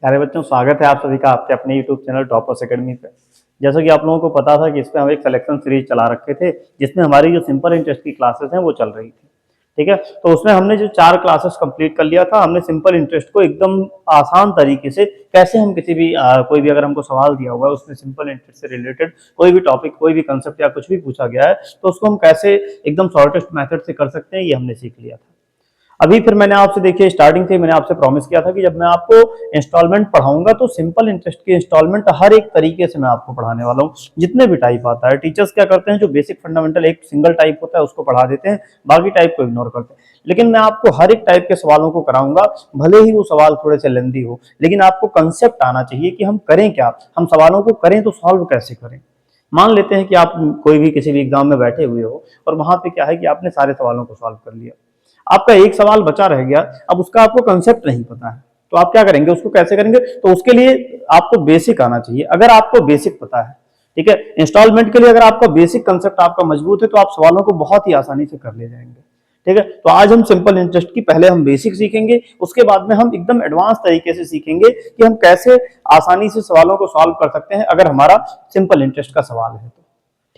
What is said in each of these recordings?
प्यारे बच्चों, स्वागत है आप सभी का आपके अपने YouTube चैनल टॉपर्स एकेडमी पे। जैसा कि आप लोगों को पता था कि इस पे हम एक सिलेक्शन सीरीज चला रखे थे, जिसमें हमारी जो सिंपल इंटरेस्ट की क्लासेस हैं वो चल रही थी। ठीक है, तो उसमें हमने जो 4 क्लासेस कंप्लीट कर लिया था। हमने सिंपल इंटरेस्ट को एकदम आसान तरीके से कैसे हम किसी भी कोई भी अगर हमको सवाल दिया हुआ है उसमें सिंपल इंटरेस्ट से रिलेटेड कोई भी टॉपिक, कोई भी कंसेप्ट या कुछ भी पूछा गया है, तो उसको हम कैसे एकदम शॉर्टेस्ट मेथड से कर सकते हैं, ये हमने सीख लिया था। अभी फिर मैंने आपसे, देखिए, स्टार्टिंग से मैंने आपसे प्रॉमिस किया था कि जब मैं आपको इंस्टॉलमेंट पढ़ाऊंगा तो सिंपल इंटरेस्ट की इंस्टॉलमेंट हर एक तरीके से मैं आपको पढ़ाने वाला हूँ। जितने भी टाइप आता है, टीचर्स क्या करते हैं, जो बेसिक फंडामेंटल एक सिंगल टाइप होता है उसको पढ़ा देते हैं, बाकी टाइप को इग्नोर करते हैं। लेकिन मैं आपको हर एक टाइप के सवालों को कराऊंगा, भले ही वो सवाल थोड़े से लेंदी हो, लेकिन आपको कंसेप्ट आना चाहिए कि हम करें क्या, हम सवालों को करें तो सॉल्व कैसे करें। मान लेते हैं कि आप कोई भी किसी भी एग्जाम में बैठे हुए हो और वहां पे क्या है कि आपने सारे सवालों को सॉल्व कर लिया, आपका एक सवाल बचा रह गया, अब उसका आपको कंसेप्ट नहीं पता है, तो आप क्या करेंगे, उसको कैसे करेंगे? तो उसके लिए आपको बेसिक आना चाहिए। अगर आपको बेसिक पता है, ठीक है, इंस्टॉलमेंट के लिए अगर आपका बेसिक कंसेप्ट आपका मजबूत है तो आप सवालों को बहुत ही आसानी से कर ले जाएंगे। ठीक है, तो आज हम सिंपल इंटरेस्ट की पहले हम बेसिक सीखेंगे, उसके बाद में हम एकदम एडवांस तरीके से सीखेंगे कि हम कैसे आसानी से सवालों को सॉल्व कर सकते हैं अगर हमारा सिंपल इंटरेस्ट का सवाल है तो।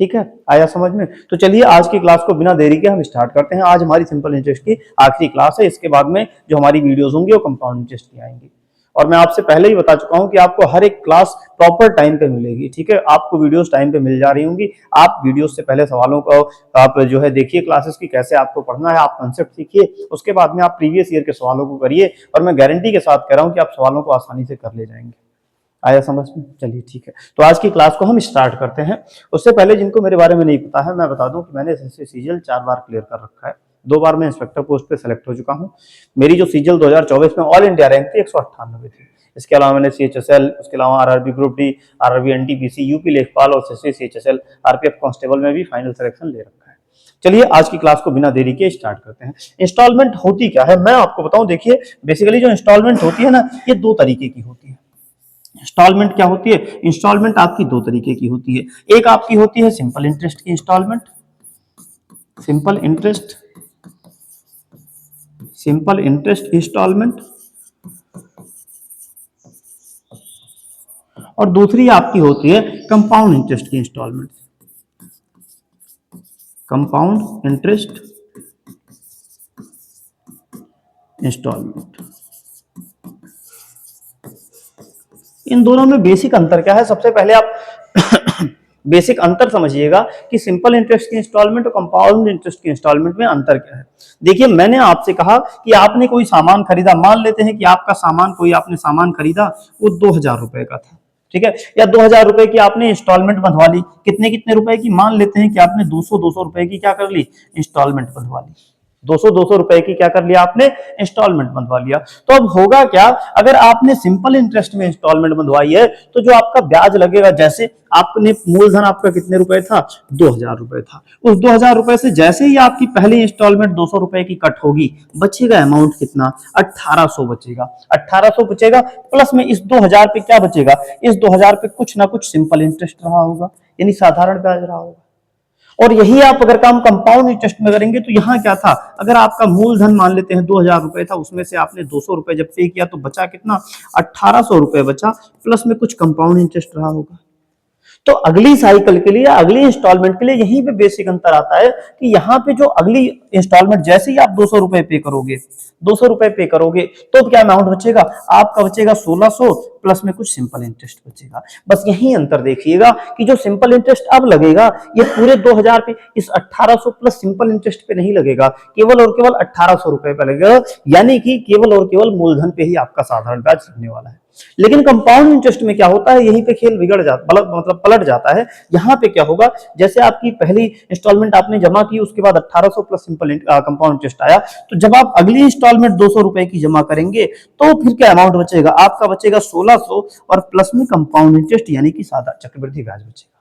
ठीक है, आया समझ में? तो चलिए आज की क्लास को बिना देरी के हम स्टार्ट करते हैं। आज हमारी सिंपल इंटरेस्ट की आखिरी क्लास है। इसके बाद में जो हमारी वीडियोस होंगी वो कंपाउंड इंटरेस्ट की आएंगी। और मैं आपसे पहले ही बता चुका हूं कि आपको हर एक क्लास प्रॉपर टाइम पे मिलेगी। ठीक है, आपको वीडियोस टाइम पे मिल जा रही होंगी। आप वीडियोस से पहले सवालों को आप जो है देखिए, क्लासेस की कैसे आपको पढ़ना है, आप कंसेप्ट सीखिए, उसके बाद में आप प्रीवियस ईयर के सवालों को करिए, और मैं गारंटी के साथ कह रहा हूं कि आप सवालों को आसानी से कर ले जाएंगे। आया समझ में? चलिए ठीक है, तो आज की क्लास को हम स्टार्ट करते हैं। उससे पहले जिनको मेरे बारे में नहीं पता है, मैं बता दूं कि मैंने एसएससी सीजीएल 4 बार क्लियर कर रखा है। 2 बार मैं इंस्पेक्टर पोस्ट पे सेलेक्ट हो चुका हूं। मेरी जो सीजीएल 2024 में ऑल इंडिया रैंक थी 198 थी। इसके अलावा मैंने सीएचएसएल, उसके अलावा RRB group D, RRB NTPC, UP लेखपाल और एसएससी सीएचएसएल, आरपीएफ कांस्टेबल में भी फाइनल सिलेक्शन ले रखा है। चलिए आज की क्लास को बिना देरी के स्टार्ट करते हैं। इंस्टॉलमेंट होती क्या है मैं आपको बताऊं। देखिए, बेसिकली जो इंस्टॉलमेंट होती है ना, ये 2 तरीके की होती है। इंस्टॉलमेंट क्या होती है? इंस्टॉलमेंट आपकी 2 तरीके की होती है। एक आपकी होती है सिंपल इंटरेस्ट की instalment, simple interest, simple interest instalment, और दूसरी आपकी होती है कंपाउंड इंटरेस्ट की इंस्टॉलमेंट, कंपाउंड इंटरेस्ट इंस्टॉलमेंट। इन दोनों में बेसिक अंतर क्या है? सबसे पहले आप बेसिक अंतर समझिएगा कि सिंपल इंटरेस्ट की इंस्टॉलमेंट और कंपाउंड इंटरेस्ट की इंस्टॉलमेंट में अंतर क्या है। देखिए, मैंने आपसे कहा कि आपने कोई सामान खरीदा, मान लेते हैं कि आपका सामान, कोई आपने सामान खरीदा, वो 2000 रुपए का था। ठीक है, या 2000 रुपए की आपने इंस्टॉलमेंट बंधवा ली। कितने कितने रुपए की? मान लेते हैं कि आपने 200 रुपए की क्या कर ली, इंस्टॉलमेंट बंधवा ली। 200 रुपए की क्या कर लिया आपने, इंस्टॉलमेंट बंधवा लिया। तो अब होगा क्या, अगर आपने सिंपल इंटरेस्ट में इंस्टॉलमेंट बंधवाई है तो जो आपका ब्याज लगेगा, जैसे आपने मूलधन आपका कितने रुपए था, 2000 रुपए था, उस 2000 रुपए से जैसे ही आपकी पहली इंस्टॉलमेंट 200 रुपए की कट होगी, बचेगा अमाउंट कितना, 1800 बचेगा। 1800 बचेगा, प्लस में इस 2000 पे क्या बचेगा, इस 2000 पे कुछ ना कुछ सिंपल इंटरेस्ट रहा होगा, यानी साधारण ब्याज रहा होगा। और यही आप अगर काम कंपाउंड इंटरेस्ट में करेंगे तो यहां क्या था, अगर आपका मूलधन मान लेते हैं 2000 रुपए था, उसमें से आपने 200 रुपए जब पे किया तो बचा कितना, 1800 रुपए बचा, प्लस में कुछ कंपाउंड इंटरेस्ट रहा होगा। तो अगली साइकिल के लिए, अगली इंस्टॉलमेंट के लिए यहीं पे बेसिक अंतर आता है कि यहाँ पे जो अगली इंस्टॉलमेंट, जैसे ही आप 200 रुपए पे करोगे, 200 रुपए पे करोगे, तो क्या अमाउंट बचेगा आपका, बचेगा 1600, प्लस में कुछ सिंपल इंटरेस्ट बचेगा। बस यही अंतर देखिएगा कि जो सिंपल इंटरेस्ट अब लगेगा, ये पूरे 2000 पे, इस 1800 प्लस सिंपल इंटरेस्ट पे नहीं लगेगा, केवल और केवल 1800 रुपए पे लगेगा। यानी कि केवल और केवल मूलधन पे ही आपका साधारण ब्याज लगने वाला है। लेकिन कंपाउंड इंटरेस्ट में क्या होता है, यहीं पे खेल बिगड़ जाता, मतलब पलट जाता है। यहाँ पे क्या होगा, जैसे आपकी पहली इंस्टॉलमेंट आपने जमा की, उसके बाद 1800 प्लस सिंपल कंपाउंड इंटरेस्ट आया, तो जब आप अगली इंस्टॉलमेंट 200 रुपए की जमा करेंगे तो फिर क्या अमाउंट बचेगा आपका, बचेगा 1600, और प्लस में कंपाउंड इंटरेस्ट यानी कि सादा चक्रवृद्धि ब्याज बचेगा।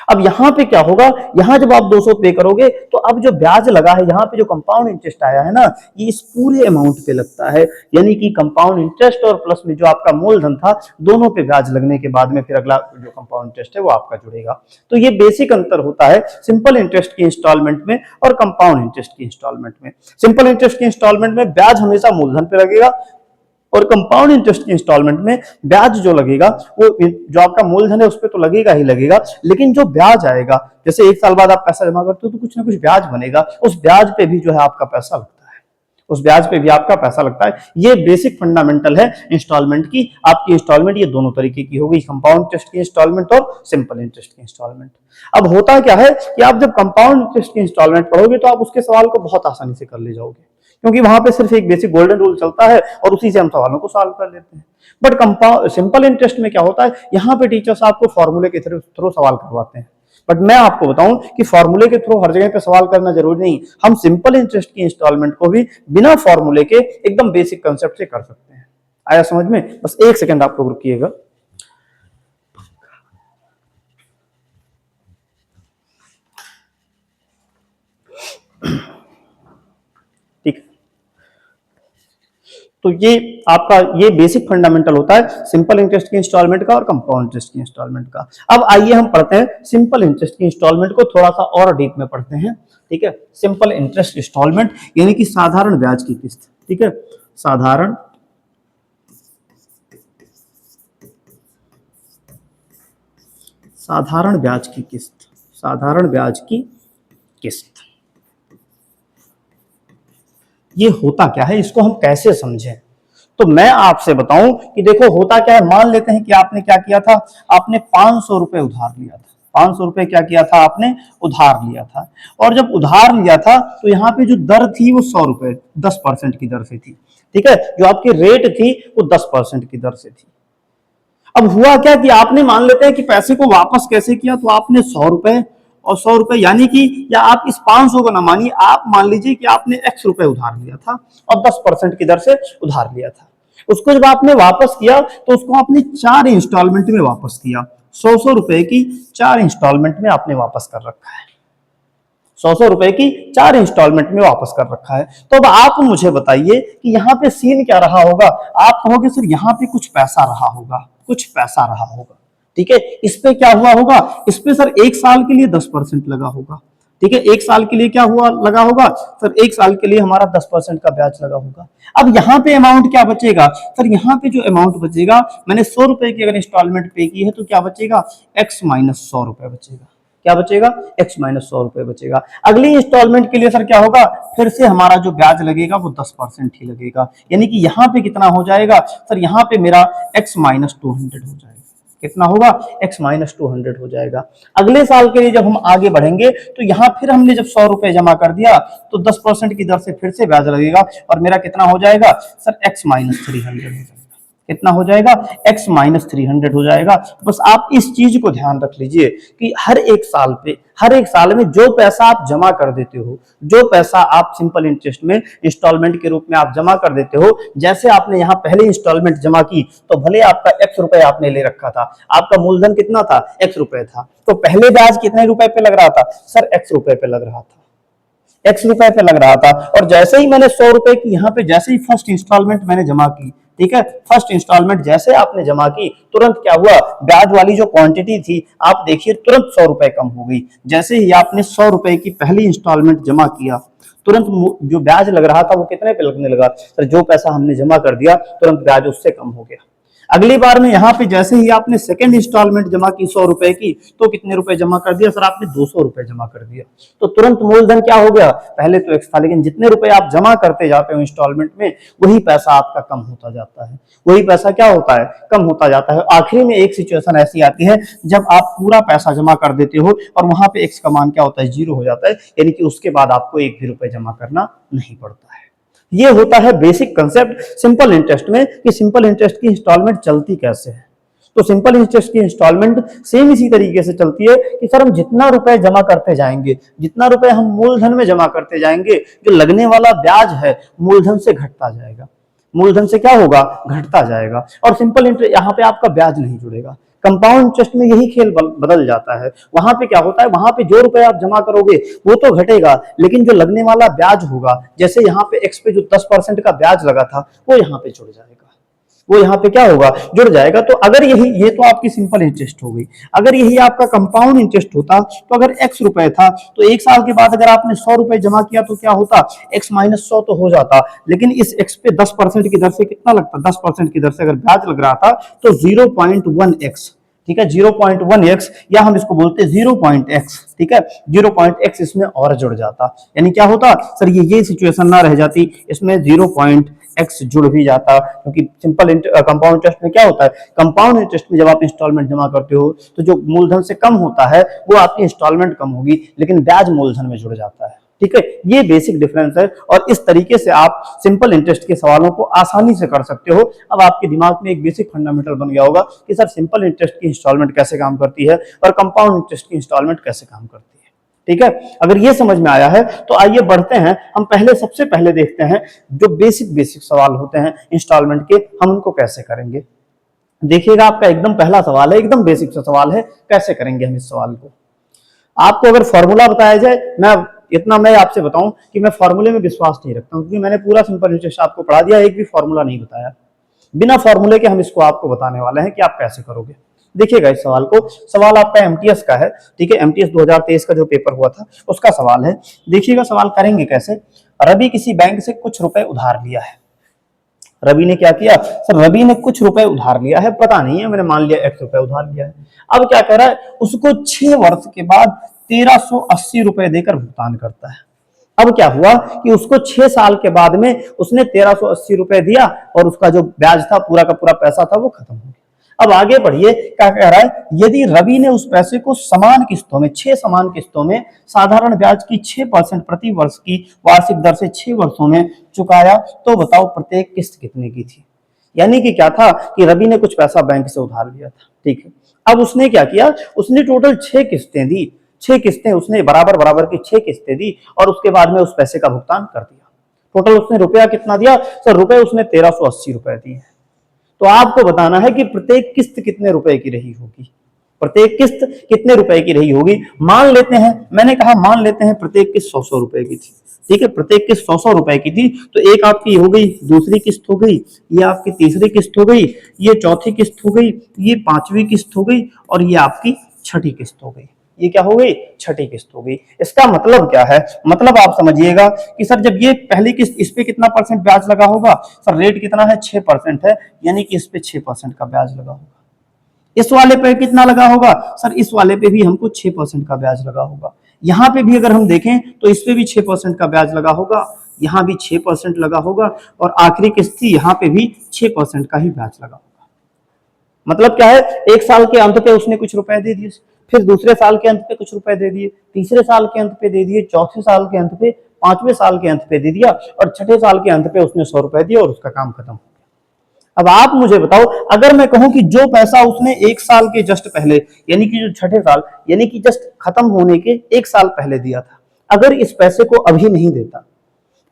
अब यहां पे क्या होगा, यहां जब आप 200 पे करोगे तो अब जो ब्याज लगा है, यहां पे जो कंपाउंड इंटरेस्ट आया है ना, ये इस पूरे अमाउंट पे लगता है। यानी कि कंपाउंड इंटरेस्ट और प्लस में जो आपका मूलधन था, दोनों पे ब्याज लगने के बाद में फिर अगला जो कंपाउंड इंटरेस्ट है वो आपका जुड़ेगा। तो ये बेसिक अंतर होता है सिंपल इंटरेस्ट की इंस्टॉलमेंट में और कंपाउंड इंटरेस्ट की इंस्टॉलमेंट में। सिंपल इंटरेस्ट की इंस्टॉलमेंट में ब्याज हमेशा मूलधन पे लगेगा और कंपाउंड इंटरेस्ट की इंस्टॉलमेंट में ब्याज जो लगेगा वो जो आपका मूलधन है उस पर तो लगेगा ही लगेगा, लेकिन जो ब्याज आएगा, जैसे 1 साल बाद आप पैसा जमा करते हो तो कुछ ना कुछ ब्याज बनेगा, उस ब्याज पे भी जो है आपका पैसा लगता है, उस ब्याज पे भी आपका पैसा लगता है। ये बेसिक फंडामेंटल है इंस्टॉलमेंट की। आपकी इंस्टॉलमेंट ये दोनों तरीके की होगी, कंपाउंड इंटरेस्ट की इंस्टॉलमेंट और सिंपल इंटरेस्ट की इंस्टॉलमेंट। अब होता क्या है कि आप जब कंपाउंड इंटरेस्ट की इंस्टॉलमेंट पढ़ोगे तो आप उसके सवाल को बहुत आसानी से कर ले जाओगे, क्योंकि वहां पे सिर्फ एक बेसिक गोल्डन रूल चलता है और उसी से हम सवालों को सॉल्व कर लेते हैं। बट कंपाउंड सिंपल इंटरेस्ट में क्या होता है, यहाँ पे टीचर्स आपको फॉर्मूले के थ्रू सवाल करवाते हैं। बट मैं आपको बताऊं कि फॉर्मूले के थ्रू हर जगह पे सवाल करना जरूरी नहीं, हम सिंपल इंटरेस्ट की इंस्टॉलमेंट को भी बिना फॉर्मूले के एकदम बेसिक कंसेप्ट से कर सकते हैं। आया समझ में? बस एक सेकंड आप लोग रुकिएगा। ठीक, तो ये आपका ये बेसिक फंडामेंटल होता है सिंपल इंटरेस्ट की इंस्टॉलमेंट का और कंपाउंड इंटरेस्ट की इंस्टॉलमेंट का। अब आइए हम पढ़ते हैं सिंपल इंटरेस्ट की इंस्टॉलमेंट को, थोड़ा सा और डीप में पढ़ते हैं। ठीक है, सिंपल इंटरेस्ट इंस्टॉलमेंट यानी कि साधारण ब्याज की किस्त। ठीक है, साधारण ब्याज की किस्त, साधारण ब्याज की किस्त। ये होता क्या है, इसको हम कैसे समझें? तो मैं आपसे बताऊं कि देखो होता क्या है, मान लेते हैं कि आपने क्या किया था, आपने 500 रुपए उधार लिया था। 500 रुपए क्या किया था आपने, उधार लिया था। और जब उधार लिया था तो यहाँ पे जो दर थी वो 100 रुपए 10% की दर से थी। ठीक है, जो आपकी रेट थी वो 10% की दर से थी। अब हुआ क्या कि आपने मान लेते हैं कि पैसे को वापस कैसे किया, तो आपने 100 रुपए और 100 रुपए यानी कि, या आप इस 500 को ना मानिए, आप मान लीजिए कि आपने x रुपए उधार लिया था और 10% की दर से उधार लिया था। उसको जब आपने वापस किया तो उसको आपने 4 इंस्टॉलमेंट में वापस किया। 100 रुपए की 4 इंस्टॉलमेंट में आपने वापस कर रखा है। 100 रुपए की 4 इंस्टॉलमेंट में वापस कर रखा है। तो अब आप मुझे बताइए कि यहाँ पे सीन क्या रहा होगा। आप कहोगे सर यहाँ पे कुछ पैसा रहा होगा, कुछ पैसा रहा होगा। ठीक है, इस पे क्या हुआ होगा, इस पे सर 1 साल के लिए 10% लगा होगा। ठीक है, 1 साल के लिए क्या हुआ लगा होगा सर, 1 साल के लिए हमारा 10% का ब्याज लगा होगा। अब यहाँ पे अमाउंट क्या बचेगा सर, यहाँ पे जो अमाउंट बचेगा, मैंने 100 रुपए की अगर इंस्टॉलमेंट पे की है तो क्या बचेगा, x माइनस 100 रुपए बचेगा। क्या बचेगा, x माइनस 100 रुपए बचेगा। अगली इंस्टॉलमेंट के लिए सर क्या होगा, फिर से हमारा जो ब्याज लगेगा वो 10% ही लगेगा, यानी कि यहाँ पे कितना हो जाएगा सर, यहाँ पे मेरा x माइनस 200 हो जाएगा। कितना होगा, x माइनस 200 हो जाएगा। अगले साल के लिए जब हम आगे बढ़ेंगे तो यहाँ फिर हमने जब 100 रुपए जमा कर दिया तो 10% की दर से फिर से ब्याज लगेगा और मेरा कितना हो जाएगा सर, x माइनस 300 हो जाएगा। कितना हो जाएगा, x माइनस 300 हो जाएगा। बस आप इस चीज को ध्यान रख लीजिए कि हर एक साल पे, हर एक साल में जो पैसा आप जमा कर देते हो, जो पैसा आप सिंपल इंटरेस्ट में इंस्टॉलमेंट के रूप में आप जमा कर देते हो, जैसे आपने यहाँ पहले इंस्टॉलमेंट जमा की तो भले आपका x रुपए आपने ले रखा था, आपका मूलधन कितना था, x रुपए था, तो पहले ब्याज कितने रुपए पे लग रहा था सर, x रुपए पे लग रहा था, x रुपए पे लग रहा था। और जैसे ही मैंने 100 रुपए की यहाँ पे जैसे ही फर्स्ट इंस्टॉलमेंट मैंने जमा की, ठीक है, फर्स्ट इंस्टॉलमेंट जैसे आपने जमा की, तुरंत क्या हुआ, ब्याज वाली जो क्वांटिटी थी आप देखिए तुरंत 100 रुपए कम हो गई। जैसे ही आपने 100 रुपए की पहली इंस्टॉलमेंट जमा किया, तुरंत जो ब्याज लग रहा था वो कितने पे लगने लगा सर, जो पैसा हमने जमा कर दिया तुरंत ब्याज उससे कम हो गया। अगली बार में यहाँ पे जैसे ही आपने सेकंड इंस्टॉलमेंट जमा की 100 रुपए की, तो कितने रुपए जमा कर दिया सर, आपने 200 रुपए जमा कर दिया। तो तुरंत मूलधन क्या हो गया, पहले तो x था, लेकिन जितने रुपए आप जमा करते जाते हो इंस्टॉलमेंट में, वही पैसा आपका कम होता जाता है, वही पैसा क्या होता है, कम होता जाता है। आखिरी में एक सिचुएशन ऐसी आती है जब आप पूरा पैसा जमा कर देते हो और वहां पे x का मान क्या होता है, 0 हो जाता है, यानी कि उसके बाद आपको 1 भी रुपए जमा करना नहीं पड़ता है। ये होता है बेसिक कंसेप्ट सिंपल इंटरेस्ट में कि सिंपल इंटरेस्ट की इंस्टॉलमेंट चलती कैसे है। तो सिंपल इंटरेस्ट की इंस्टॉलमेंट सेम इसी तरीके से चलती है कि सर हम जितना रुपए जमा करते जाएंगे, जितना रुपए हम मूलधन में जमा करते जाएंगे, जो लगने वाला ब्याज है मूलधन से घटता जाएगा, मूलधन से क्या होगा, घटता जाएगा। और सिंपल इंटरेस्ट यहाँ पे आपका ब्याज नहीं जुड़ेगा। कंपाउंड इंटरेस्ट में यही खेल बदल जाता है। वहां पे क्या होता है, वहां पे जो रुपए आप जमा करोगे वो तो घटेगा, लेकिन जो लगने वाला ब्याज होगा, जैसे यहाँ पे x पे जो 10% का ब्याज लगा था वो यहाँ पे जुड़ जाएगा। वो यहाँ पे क्या होगा, जुड़ जाएगा। तो अगर यही, ये तो आपकी सिंपल इंटरेस्ट हो गई। अगर यही आपका कंपाउंड इंटरेस्ट होता तो अगर x रुपए था तो 1 साल के बाद अगर आपने 100 रुपए जमा किया तो क्या होता, x माइनस 100 तो हो जाता, लेकिन इस x पे 10% की दर से कितना लगता, 10% की दर से अगर ब्याज लग रहा था तो 0.1x, ठीक है, 0.1x, या हम इसको बोलते हैं 0.x, ठीक है, 0.x इसमें और जुड़ जाता। यानी क्या होता सर, ये सिचुएशन ना रह जाती, इसमें 0.x जुड़ भी जाता, क्योंकि सिंपल कंपाउंड इंटरेस्ट में क्या होता है, कंपाउंड इंटरेस्ट में जब आप इंस्टॉलमेंट जमा करते हो तो जो मूलधन से कम होता है वो आपकी इंस्टॉलमेंट कम होगी, लेकिन ब्याज मूलधन में जुड़ जाता है। ठीक है, ये बेसिक डिफरेंस है, और इस तरीके से आप सिंपल इंटरेस्ट के सवालों को आसानी से कर सकते हो। अब आपके दिमाग में एक बेसिक फंडामेंटल बन गया होगा कि सर सिंपल इंटरेस्ट की इंस्टॉलमेंट कैसे काम करती है और कंपाउंड इंटरेस्ट की इंस्टॉलमेंट कैसे काम करती है। ठीक है, अगर ये समझ में आया है तो आइए बढ़ते हैं, हम सबसे पहले देखते हैं जो बेसिक सवाल होते हैं इंस्टॉलमेंट के, हम उनको कैसे करेंगे। देखिएगा, आपका एकदम पहला सवाल है, एकदम बेसिक सा सवाल है, कैसे करेंगे हम इस सवाल को। आपको अगर फॉर्मूला बताया जाए, मैं आपसे बताऊं कि मैं फॉर्मूले में विश्वास नहीं रखता हूं, क्योंकि मैंने पूरा सिंपल इंटरेस्ट आपको पढ़ा दिया, एक भी फॉर्मूला नहीं बताया। बिना फॉर्मूले के हम इसको आपको बताने वाले हैं कि आप कैसे करोगे। देखिएगा इस सवाल को, सवाल आपका एमटीएस का है, ठीक है, एमटीएस 2023 का जो पेपर हुआ था उसका सवाल है। देखिएगा सवाल करेंगे कैसे। रवि किसी बैंक से कुछ रुपए उधार लिया है। रवि ने क्या किया सर, रवि ने कुछ रुपए उधार लिया है, पता नहीं है, मैंने मान लिया x रुपए उधार लिया है। अब क्या कर रहा है, उसको 6 वर्ष के बाद 1380 रुपए देकर भुगतान करता है। अब क्या हुआ कि उसको 6 साल के बाद में उसने 1380 रुपए दिया और उसका जो ब्याज था, पूरा का पूरा पैसा था, वो खत्म हो गया। अब आगे बढ़िए, क्या कह रहा है, यदि रवि ने उस पैसे को समान किस्तों में, 6 समान किस्तों में साधारण ब्याज की 6% प्रति वर्ष की वार्षिक दर से 6 वर्षों में चुकाया, तो बताओ प्रत्येक किस्त कितने की थी। यानी कि क्या था कि रवि ने कुछ पैसा बैंक से उधार लिया था, ठीक है। अब उसने क्या किया, उसने टोटल 6 किस्तें दी, 6 किस्तें उसने बराबर बराबर की 6 किस्तें दी और उसके बाद में उस पैसे का भुगतान कर दिया। टोटल उसने रुपया कितना दिया सर, रुपए उसने 1380 रुपए दिए। तो आपको बताना है कि प्रत्येक किस्त कितने रुपए की रही होगी, प्रत्येक किस्त कितने रुपए की रही होगी। मान लेते हैं, मैंने कहा मान लेते हैं प्रत्येक किस्त 100 रुपए की थी, ठीक है, प्रत्येक किस्त 100 रुपए की थी। तो एक आपकी हो गई, दूसरी किस्त हो गई, ये आपकी तीसरी किस्त हो गई, ये चौथी किस्त हो गई, ये पांचवी किस्त हो गई और ये आपकी छठी किस्त हो गई। ये क्या हो गई, छठी किस्त हो गई। इसका मतलब क्या है, मतलब आप समझिएगा कि सर जब ये पहली किस्त, इस पे कितना परसेंट ब्याज लगा होगा सर, रेट कितना है 6% है, यानी कि इस पे 6% का ब्याज लगा होगा। इस वाले पे कितना लगा होगा सर, इस वाले पे भी हमको 6% का ब्याज लगा होगा। यहाँ पे भी अगर हम देखें तो इस पे भी 6% का ब्याज लगा होगा, यहाँ भी 6% लगा होगा और आखिरी किस्त थी, यहाँ पे भी 6% का ही ब्याज लगा होगा। मतलब क्या है, एक साल के अंत पे उसने कुछ रुपए दे दिए, फिर दूसरे साल के अंत पे कुछ रुपए दे दिए, तीसरे साल के अंत पे दे दिए, चौथे साल के अंत पे, पांचवें साल के अंत पे दे दिया और छठे साल के अंत पे उसने 100 रुपए दिए और उसका काम खत्म। अब आप मुझे बताओ, अगर मैं कहूं कि जो पैसा उसने 1 साल के जस्ट पहले, यानी कि जो छठे साल, यानी कि जस्ट खत्म होने के 1 साल पहले दिया था, अगर इस पैसे को अभी नहीं देता,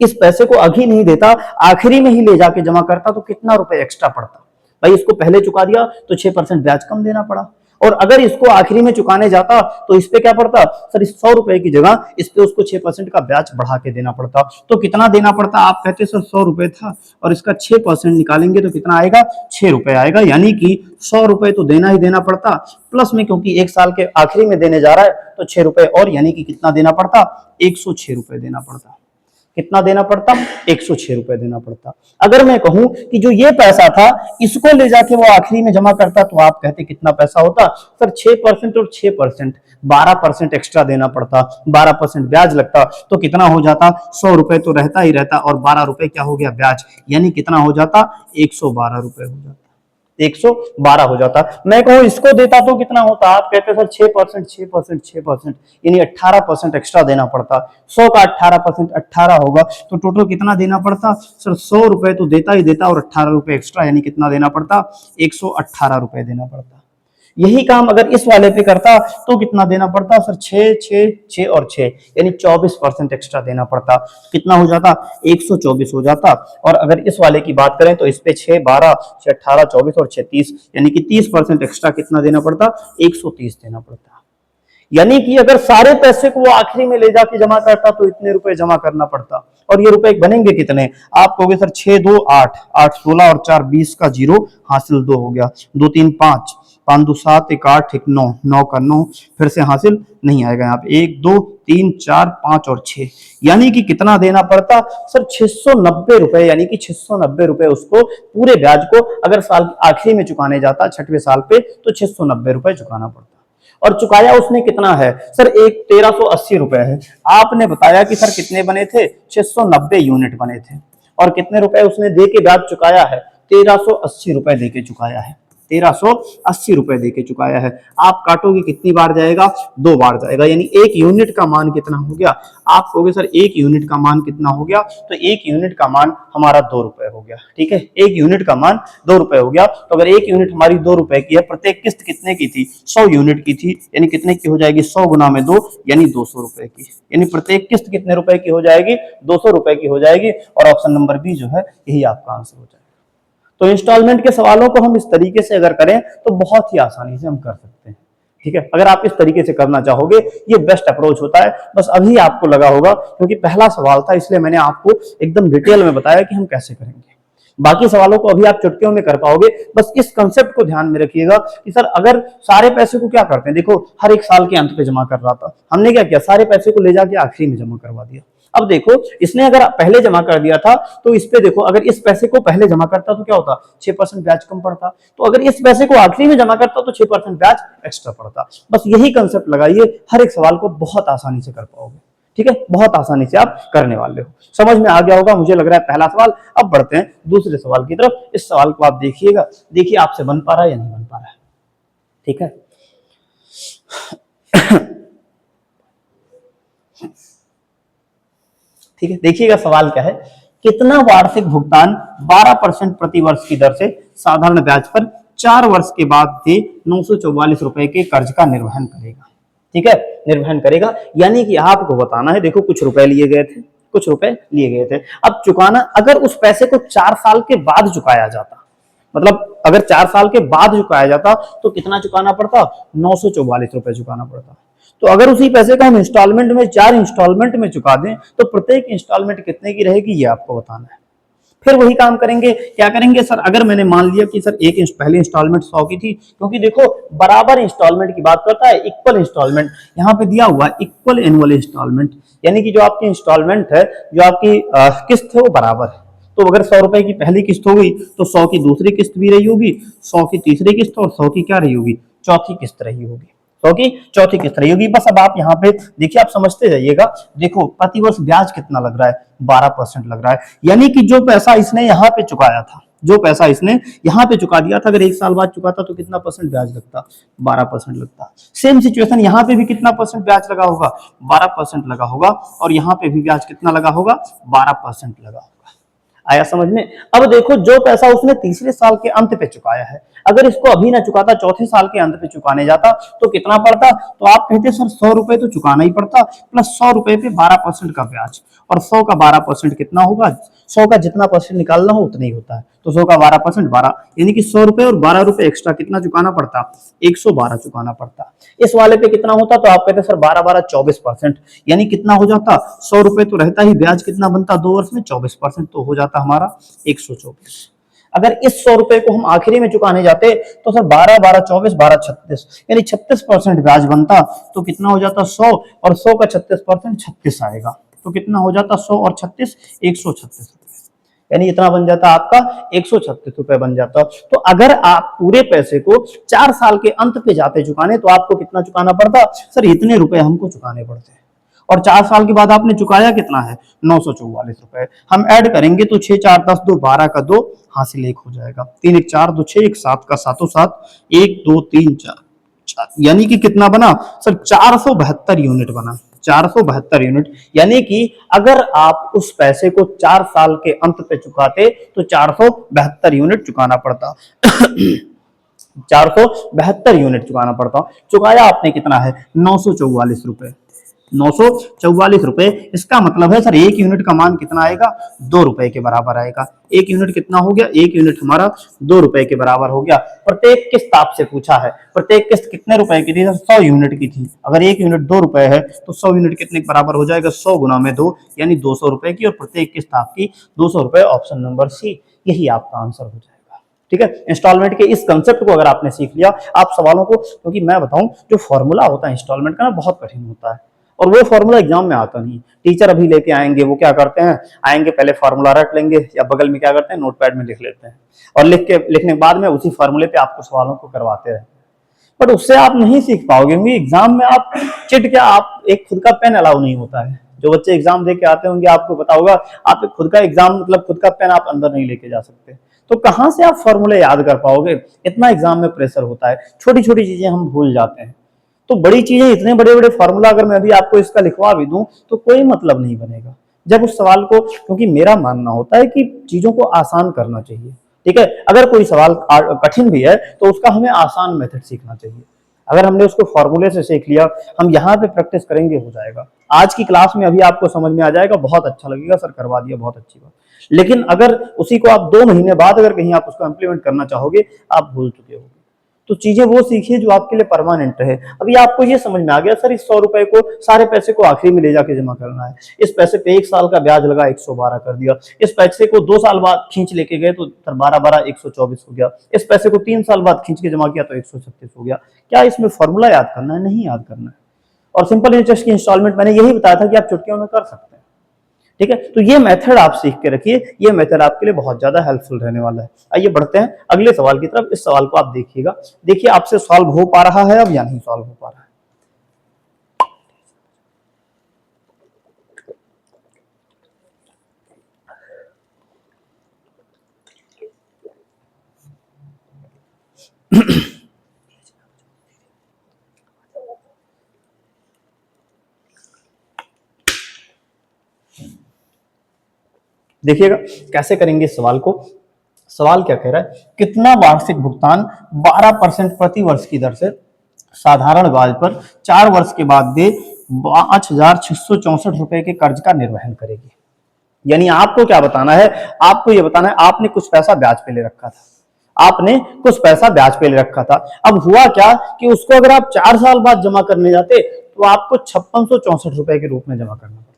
इस पैसे को अभी नहीं देता, आखिरी में ही ले जाके जमा करता, तो कितना रुपए एक्स्ट्रा पड़ता। भाई इसको पहले चुका दिया तो 6% ब्याज कम देना पड़ा, और अगर इसको आखिरी में चुकाने जाता तो इस पे क्या पड़ता सर, इस 100 रुपए की जगह इस पे उसको 6% का ब्याज बढ़ा के देना पड़ता। तो कितना देना पड़ता, आप कहते सर 100 रुपए था और इसका 6% निकालेंगे तो कितना आएगा, 6 रुपए आएगा। यानी कि 100 रुपए तो देना ही देना पड़ता, प्लस में क्योंकि 1 साल के आखिरी में देने जा रहा है तो 6 रुपए और, यानी कि कितना देना पड़ता, 106 रुपए देना पड़ता। कितना देना पड़ता, 106 रुपए देना पड़ता। अगर मैं कहूं कि जो ये पैसा था इसको ले जाके वो आखिरी में जमा करता, तो आप कहते कितना पैसा होता सर, 6% और 6% 12% एक्स्ट्रा देना पड़ता, 12% ब्याज लगता, तो कितना हो जाता, 100 रुपए तो रहता ही रहता और 12 रुपए क्या हो गया ब्याज, यानी कितना हो जाता, 112 रुपए हो जाता, 112 हो जाता। मैं कहूं इसको देता तो कितना होता, आप कहते सर 6%, 6%, 6%, यानी 18% एक्स्ट्रा देना पड़ता। 100 का 18% 18 होगा, तो टोटल कितना देना पड़ता सर, 100 रुपए तो देता ही देता और 18 रुपए एक्स्ट्रा, यानी कितना देना पड़ता, 118 रुपए देना पड़ता। यही काम अगर इस वाले पे करता तो कितना देना पड़ता सर, 6, 6, 6 और 6, यानी 24% एक्स्ट्रा देना पड़ता। कितना हो जाता, 124 हो जाता। और अगर इस वाले की बात करें तो इस पे 6, 12, 6, 18, 24 और 6, 30, यानी कि 30% एक्स्ट्रा कितना देना पड़ता, 130 देना पड़ता। यानी कि अगर सारे पैसे को वो आखिरी में ले जाके जमा करता तो इतने रुपए जमा करना पड़ता। और ये रुपए बनेंगे कितने, आप कहोगे सर 6 2 8, 8 16 और 4 20 का 0 हासिल 2 हो गया, 2 3 5, 5 2 7, 1 8, 1 9, 9 का 9 फिर से हासिल नहीं आएगा यहाँ पे, 1 2 3 4 5 और 6, यानी कि कितना देना पड़ता सर 690 रुपए, यानी कि 690 रुपए उसको पूरे ब्याज को अगर साल आखिरी में चुकाने जाता 6वें साल पे तो 690 रुपए चुकाना पड़ता। और चुकाया उसने कितना है सर, एक 1380 रुपए है। आपने बताया कि सर कितने बने थे, 690 यूनिट बने थे, और कितने रुपए उसने दे के ब्याज चुकाया है, 1380 रुपए दे के चुकाया है, 1380 रुपए दे के चुकाया है। आप काटोगे कितनी बार जाएगा, 2 बार जाएगा, यानी 1 यूनिट का मान कितना हो गया, आप कहोगे सर 1 यूनिट का मान कितना हो गया, तो 1 यूनिट का मान हमारा 2 रुपए हो गया। ठीक है, 1 यूनिट का मान 2 रुपए हो गया। तो अगर 1 यूनिट हमारी 2 रुपए की है, प्रत्येक किस्त कितने की थी, 100 यूनिट की थी, यानी कितने की हो जाएगी, 100 गुना में 2 यानी 200 रुपए की, यानी प्रत्येक किस्त कितने रुपए की हो जाएगी, 200 रुपए की हो जाएगी। और ऑप्शन नंबर बी जो है यही आपका आंसर हो जाएगा। तो इंस्टॉलमेंट के सवालों को हम इस तरीके से अगर करें तो बहुत ही आसानी से हम कर सकते हैं। ठीक है, अगर आप इस तरीके से करना चाहोगे ये बेस्ट अप्रोच होता है। बस अभी आपको लगा होगा क्योंकि पहला सवाल था, इसलिए मैंने आपको एकदम डिटेल में बताया कि हम कैसे करेंगे। बाकी सवालों को अभी आप चुटकियों में कर पाओगे। बस इस कंसेप्ट को ध्यान में रखिएगा कि सर अगर सारे पैसे को क्या करते हैं, देखो हर एक साल के अंत पे जमा कर रहा था, हमने क्या किया, सारे पैसे को ले जाके आखिरी में जमा करवा दिया। अब देखो इसने अगर पहले जमा कर दिया था तो इस पे देखो, अगर इस पैसे को पहले जमा करता तो क्या होता, 6% ब्याज कम पड़ता, तो अगर इस पैसे को आखिरी में जमा करता तो 6% ब्याज एक्स्ट्रा पड़ता। बस यही कंसेप्ट लगाइए, हर एक सवाल को बहुत आसानी से कर पाओगे। ठीक है, बहुत आसानी से आप करने वाले हो। समझ में आ गया होगा मुझे लग रहा है पहला सवाल। अब बढ़ते हैं दूसरे सवाल की तरफ। इस सवाल को आप देखिएगा, देखिए आपसे बन पा रहा है या नहीं बन पा रहा है। ठीक है ठीक है, देखिएगा सवाल क्या है, कितना वार्षिक भुगतान 12% प्रति वर्ष की दर से साधारण ब्याज पर 4 वर्ष के बाद से 944 रुपए के कर्ज का निर्वहन करेगा। ठीक है, निर्वहन करेगा, यानी कि आपको बताना है, देखो कुछ रुपए लिए गए थे, कुछ रुपए लिए गए थे, अब चुकाना, अगर उस पैसे को 4 साल के बाद चुकाया जाता, मतलब अगर 4 साल के बाद चुकाया जाता तो कितना चुकाना पड़ता, 944 रुपए चुकाना पड़ता। तो अगर उसी पैसे को हम इंस्टॉलमेंट में 4 इंस्टॉलमेंट में चुका दें तो प्रत्येक इंस्टॉलमेंट कितने की रहेगी ये आपको बताना है। फिर वही काम करेंगे, क्या करेंगे सर, अगर मैंने मान लिया कि सर पहली इंस्टॉलमेंट 100 की थी, क्योंकि देखो बराबर इंस्टॉलमेंट की बात करता है, इक्वल इंस्टॉलमेंट यहाँ पे दिया हुआ है, इक्वल एनुअल इंस्टॉलमेंट, यानी कि जो आपकी इंस्टॉलमेंट है, जो आपकी किस्त है वो बराबर है। तो अगर 100 रुपए की पहली किस्त हो गई तो 100 की दूसरी किस्त भी रही होगी, 100 की तीसरी किस्त और 100 की क्या रही होगी, चौथी किस्त रही होगी, 100 की चौथी किस्त रही होगी। बस अब आप यहाँ पे देखिए, आप समझते जाइएगा। देखो प्रतिवर्ष ब्याज कितना लग रहा है, 12% लग रहा है, यानी कि जो पैसा इसने यहाँ पे चुकाया था, जो पैसा इसने यहाँ पे चुका दिया था, अगर 1 साल बाद चुकाता तो कितना परसेंट ब्याज लगता, 12% लगता। सेम सिचुएशन यहाँ पे भी कितना परसेंट ब्याज लगा होगा, 12% लगा होगा, और यहाँ पे भी ब्याज कितना लगा होगा, 12% लगा होगा। आया समझ में। अब देखो जो पैसा उसने तीसरे साल के अंत पे चुकाया है, अगर इसको अभी ना चुकाता, चौथे साल के अंत पे चुकाने जाता तो कितना पड़ता, तो आप कहते सर 100 रुपए तो चुकाना ही पड़ता, प्लस 100 रुपए पे 12% का ब्याज, और 100 का 12% कितना होगा, 100 का जितना परसेंट निकालना हो उतना ही होता है, तो 100 का 12% 12, यानी कि 100 रुपए और 12 रुपए एक्स्ट्रा कितना चुकाना पड़ता, 112 चुकाना पड़ता। इस वाले पे कितना होता, तो आप कहते सर 12 12 24%, यानी कितना हो जाता, 100 रुपए तो रहता ही, ब्याज कितना बनता 2 वर्ष में, 24%, तो हो जाता हमारा 124। अगर इस 100 रुपए को हम आखिरी में चुकाने जाते तो सर 12 12 24 12 36, यानी 36% ब्याज बनता, तो कितना हो जाता 100, और 100 का 36% 36 आएगा, तो कितना हो जाता 100 और 36 136 रुपए, यानी इतना बन जाता आपका 136 रुपए बन जाता। तो अगर आप पूरे पैसे को 4 साल के अंत पे जाते चुकाने तो आपको कितना चुकाना पड़ता, सर इतने रुपए हमको चुकाने पड़ते हैं, और 4 साल के बाद आपने चुकाया कितना है, 944 रुपए। हम ऐड करेंगे तो 6 4 10 2 12 का 2 हासिल 1 हो जाएगा, 3 1 4 2 6 1 7 का 7 7 1 2 3 4 4, यानी कि कितना बना सर, 472 यूनिट बना, 472 यूनिट। यानी कि अगर आप उस पैसे को 4 साल के अंत पे चुकाते तो 472 यूनिट चुकाना पड़ता 472 यूनिट चुकाना पड़ता। चुकाया आपने कितना है, 944 रुपए, 944 रुपए। इसका मतलब है सर 1 यूनिट का मान कितना आएगा, 2 रुपए के बराबर आएगा। 1 यूनिट कितना हो गया, 1 यूनिट हमारा 2 रुपए के बराबर हो गया। प्रत्येक किस्त आपसे पूछा है, प्रत्येक किस्त कितने रुपए की थी, 100 यूनिट की थी। अगर 1 यूनिट 2 रुपए है तो 100 यूनिट कितने के बराबर हो जाएगा, 100 गुना में 2 यानी 200 रुपए की, और प्रत्येक किस्त आपकी 200 रुपए। ऑप्शन नंबर सी यही आपका आंसर हो जाएगा। ठीक है, इंस्टॉलमेंट के इस कंसेप्ट को अगर आपने सीख लिया, आप सवालों को, क्योंकि मैं बताऊं जो फॉर्मूला होता है इंस्टॉलमेंट का ना बहुत कठिन होता है, और वो फॉर्मूला एग्जाम में आता नहीं। टीचर अभी लेके आएंगे, वो क्या करते हैं, आएंगे पहले फॉर्मूला रट लेंगे, या बगल में क्या करते हैं नोटपैड में लिख लेते हैं, और लिखने के बाद में उसी फॉर्मूले पे आपको सवालों को करवाते रहते हैं। बट उससे आप नहीं सीख पाओगे, क्योंकि एग्जाम में आप चिट क्या, आप एक खुद का पेन अलाउ नहीं होता है। जो बच्चे एग्जाम दे के आते होंगे आपको पता होगा, आप खुद का एग्जाम मतलब खुद का पेन आप अंदर नहीं लेके जा सकते, तो कहां से आप फॉर्मूले याद कर पाओगे। इतना एग्जाम में प्रेशर होता है, छोटी छोटी चीजें हम भूल जाते हैं। तो बड़ी चीजें, इतने बड़े बड़े फॉर्मूला अगर मैं अभी आपको इसका लिखवा भी दूं तो कोई मतलब नहीं बनेगा। जब उस सवाल को, क्योंकि मेरा मानना होता है कि चीजों को आसान करना चाहिए। ठीक है, अगर कोई सवाल कठिन भी है तो उसका हमें आसान मेथड सीखना चाहिए। अगर हमने उसको फॉर्मूले से सीख लिया, हम यहाँ पे प्रैक्टिस करेंगे, हो जाएगा। आज की क्लास में अभी आपको समझ में आ जाएगा, बहुत अच्छा लगेगा, सर करवा दिया, बहुत अच्छी बात। लेकिन अगर उसी को आप 2 महीने बाद अगर कहीं आप उसको इम्प्लीमेंट करना चाहोगे, आप भूल चुके होगे। तो चीजें वो सीखिए जो आपके लिए परमानेंट रहे। अभी आपको ये समझ में आ गया सर, इस 100 रुपए को, सारे पैसे को आखिरी में ले जाके जमा करना है। इस पैसे पे 1 साल का ब्याज लगा, 112 कर दिया। इस पैसे को 2 साल बाद खींच लेके गए तो 12 124 हो गया। इस पैसे को 3 साल बाद खींच के जमा किया तो 136 हो गया। क्या इसमें फॉर्मूला याद करना है? नहीं याद करना है। और सिंपल इंटरेस्ट की इंस्टॉलमेंट मैंने यही बताया था कि आप चुटकियों में कर सकते हैं। ठीक है, तो ये मेथड आप सीख के रखिए, ये मेथड आपके लिए बहुत ज्यादा हेल्पफुल रहने वाला है। आइए बढ़ते हैं अगले सवाल की तरफ। इस सवाल को आप देखिएगा, देखिए आपसे सॉल्व हो पा रहा है अब या नहीं सॉल्व हो पा रहा है। देखिएगा कैसे करेंगे इस सवाल को। सवाल क्या कह रहा है, कितना वार्षिक भुगतान 12% प्रति वर्ष की दर से साधारण ब्याज पर 4 वर्ष के बाद दे 5,664 रुपए के कर्ज का निर्वहन करेगी। यानी आपको क्या बताना है, आपको ये बताना है आपने कुछ पैसा ब्याज पे ले रखा था, आपने कुछ पैसा ब्याज पे ले रखा था। अब हुआ क्या कि उसको अगर आप 4 साल बाद जमा करने जाते तो आपको 5664 रुपए के रूप में जमा करना पड़ता।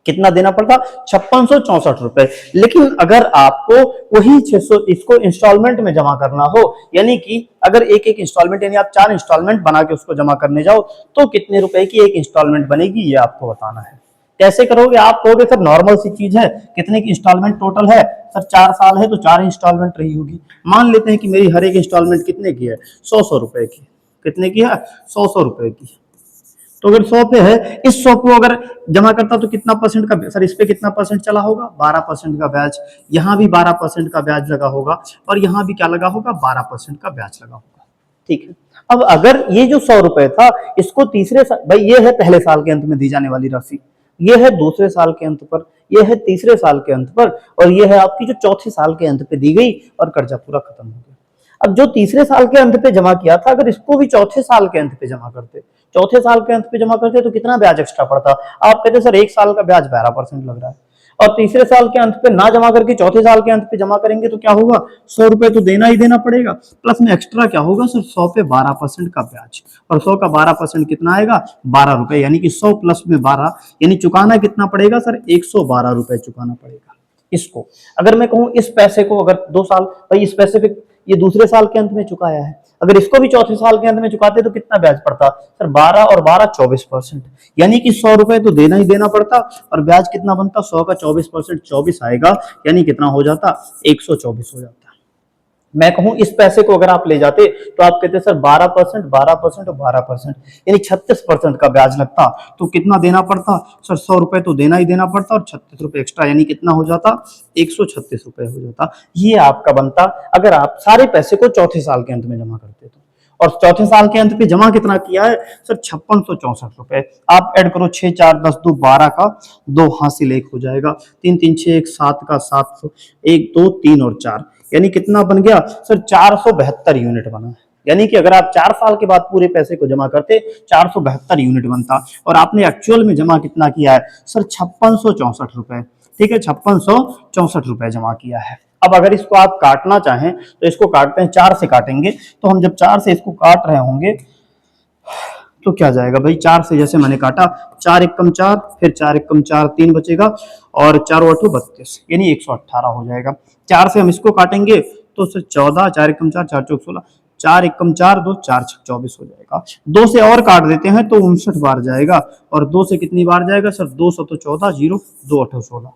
कितना देना पड़ता? 5664 रुपए। लेकिन अगर आपको वही 600 इसको इंस्टॉलमेंट में जमा करना हो, यानी कि अगर एक एक इंस्टॉलमेंट, यानी आप 4 इंस्टॉलमेंट बना के उसको जमा करने जाओ, तो कितने रुपए की एक इंस्टॉलमेंट बनेगी, ये आपको बताना है। कैसे करोगे? आप कहोगे सर नॉर्मल सी चीज है, कितने की इंस्टॉलमेंट टोटल है, सर 4 साल है तो 4 इंस्टॉलमेंट रही होगी। मान लेते हैं कि मेरी हर एक इंस्टॉलमेंट कितने की है, 100 रुपए की। कितने की है? 100 रुपए की। तो अगर 100 पे है, इस 100 को अगर जमा करता तो कितना परसेंट का, सर इस पे कितना परसेंट चला होगा? 12% का ब्याज। यहाँ भी 12% का ब्याज लगा होगा, और यहाँ भी क्या लगा होगा? 12% का ब्याज लगा होगा। ठीक है, अब अगर ये जो 100 रुपए था, इसको तीसरे साल, भाई ये है पहले साल के अंत में दी जाने वाली राशि, ये है दूसरे साल के अंत पर, ये है तीसरे साल के अंत पर, और ये है आपकी जो चौथे साल के अंत पे दी गई, और कर्जा पूरा खत्म हो गया। अब जो तीसरे साल के अंत पे जमा किया था, अगर इसको भी चौथे साल के अंत पे जमा करते, चौथे साल के अंत पे जमा करते तो कितना ब्याज एक्स्ट्रा पड़ता? आप कहते सर 1 साल का ब्याज 12% लग रहा है, और तीसरे साल के अंत पे ना जमा करके चौथे साल के अंत पे जमा करेंगे तो क्या होगा? 100 रुपए तो देना ही देना पड़ेगा, प्लस में एक्स्ट्रा क्या होगा सर? 100 पे 12% का ब्याज, और 100 का 12% कितना आएगा? 12 रुपए। यानी कि 100 प्लस में 12, यानी चुकाना कितना पड़ेगा सर? 112 रुपए चुकाना पड़ेगा इसको। अगर मैं कहूं इस पैसे को अगर 2 साल, भाई इस पैसे पे ये दूसरे साल के अंत में चुकाया है, अगर इसको भी चौथे साल के अंत में चुकाते तो कितना ब्याज पड़ता सर? 12 और 12 24%। यानी कि 100 रुपए तो देना ही देना पड़ता, और ब्याज कितना बनता? 100 का 24%, 24 आएगा, यानी कितना हो जाता? 124 हो जाता। मैं कहूं इस पैसे को अगर आप ले जाते तो आप कहते सर 12%, 12% और 12%, यानी 36% का ब्याज लगता, तो कितना देना पड़ता सर? 100 रुपए तो देना ही देना पड़ता, और 36 रुपए एक्स्ट्रा, यानी कितना हो जाता? 136 रुपए हो जाता। ये आपका बनता अगर आप सारे पैसे को चौथे साल के अंत में जमा करते तो। और चौथे साल के अंत पे जमा कितना किया है सर? 5664 रुपए। आप ऐड करो, 6 4 10 2 12 का 2 हासिल 1 हो जाएगा, 3 3 6 1 7 का 700, 1 2 3 और 4, यानी कितना बन गया सर? 472 यूनिट बना है। यानी कि अगर आप 4 साल के बाद पूरे पैसे को जमा करते 472 यूनिट बनता, और आपने एक्चुअल में जमा कितना किया है सर 5664 रुपए। ठीक है, 5664 रुपए जमा किया है। अब अगर इसको आप काटना चाहें तो इसको काटते हैं, 4 से काटेंगे, तो हम जब 4 से इसको काट रहे होंगे तो क्या जाएगा भाई, 4 से जैसे मैंने काटा, 4 एकम 4, फिर 4 एकम 4, 3 बचेगा, और 4 8 32, यानी 118 हो जाएगा। 4 से हम इसको काटेंगे तो सर 14, 4 एकम 4, 4 चौक 16, 4 एकम 4, 2 4 छक 24 हो जाएगा। 2 से और काट देते हैं तो 59 बार जाएगा, और 2 से कितनी बार जाएगा सर, 2 से तो 14, 0 2 8 16,